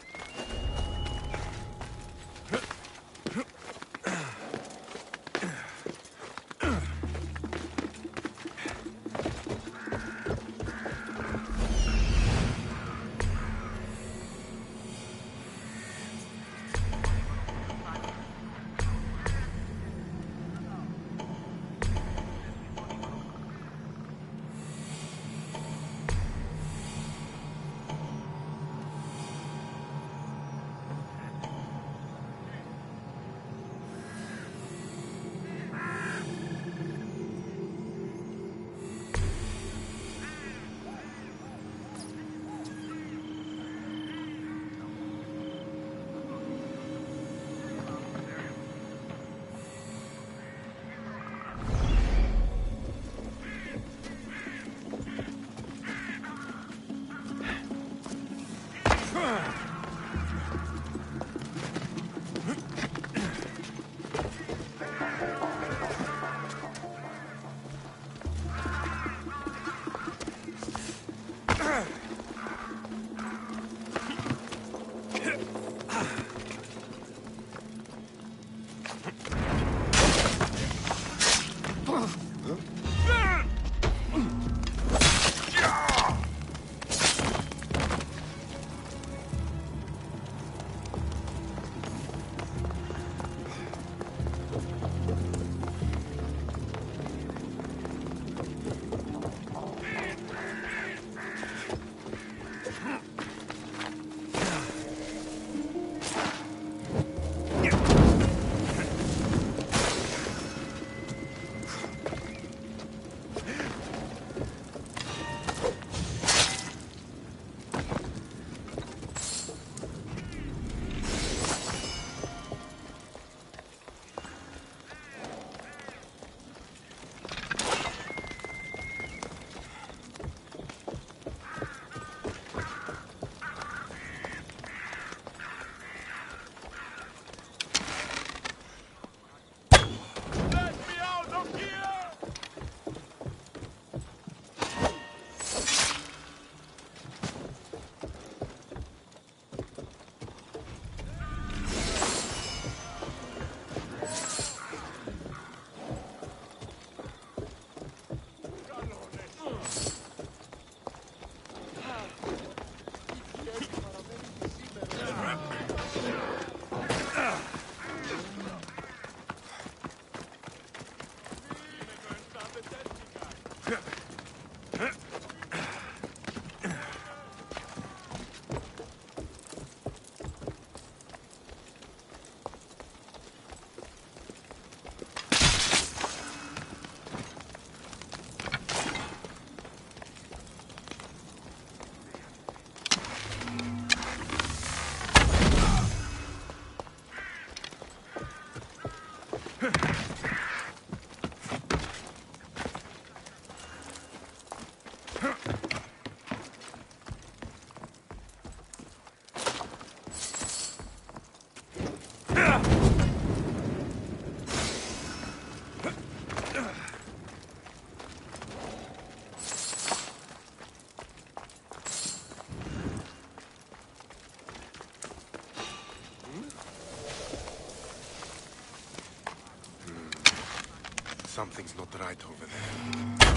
Something's not right over there.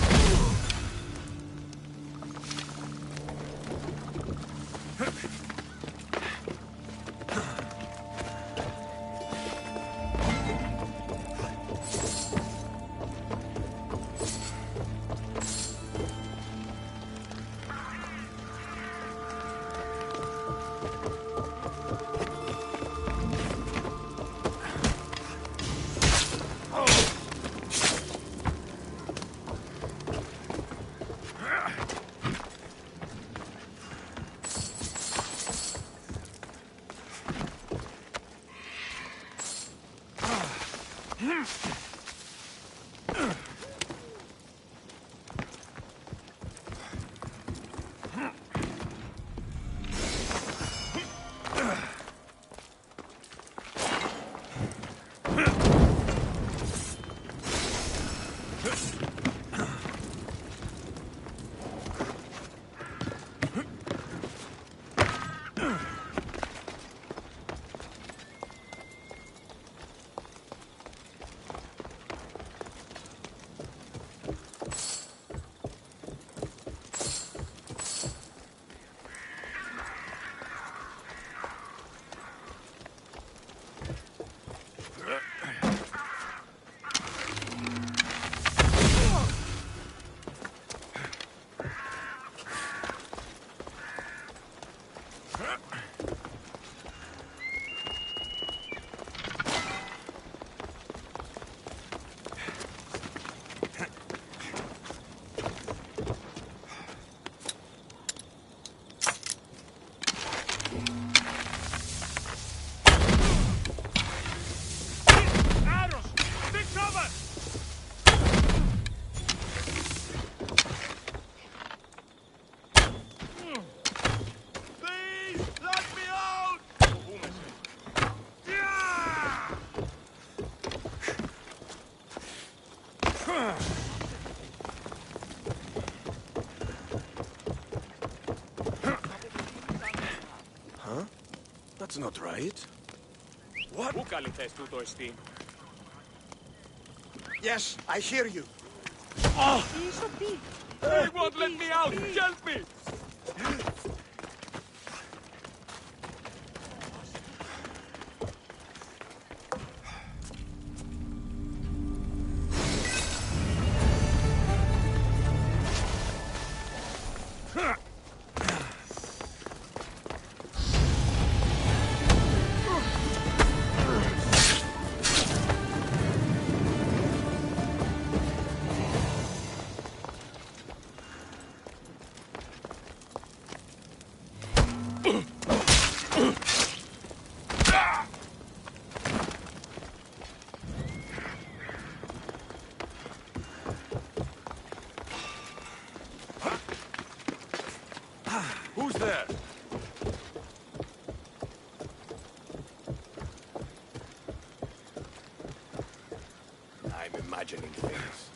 Huh? That's not right. What? Yes, I hear you. Oh! They won't let me out! Help me! Who's there? I'm imagining things.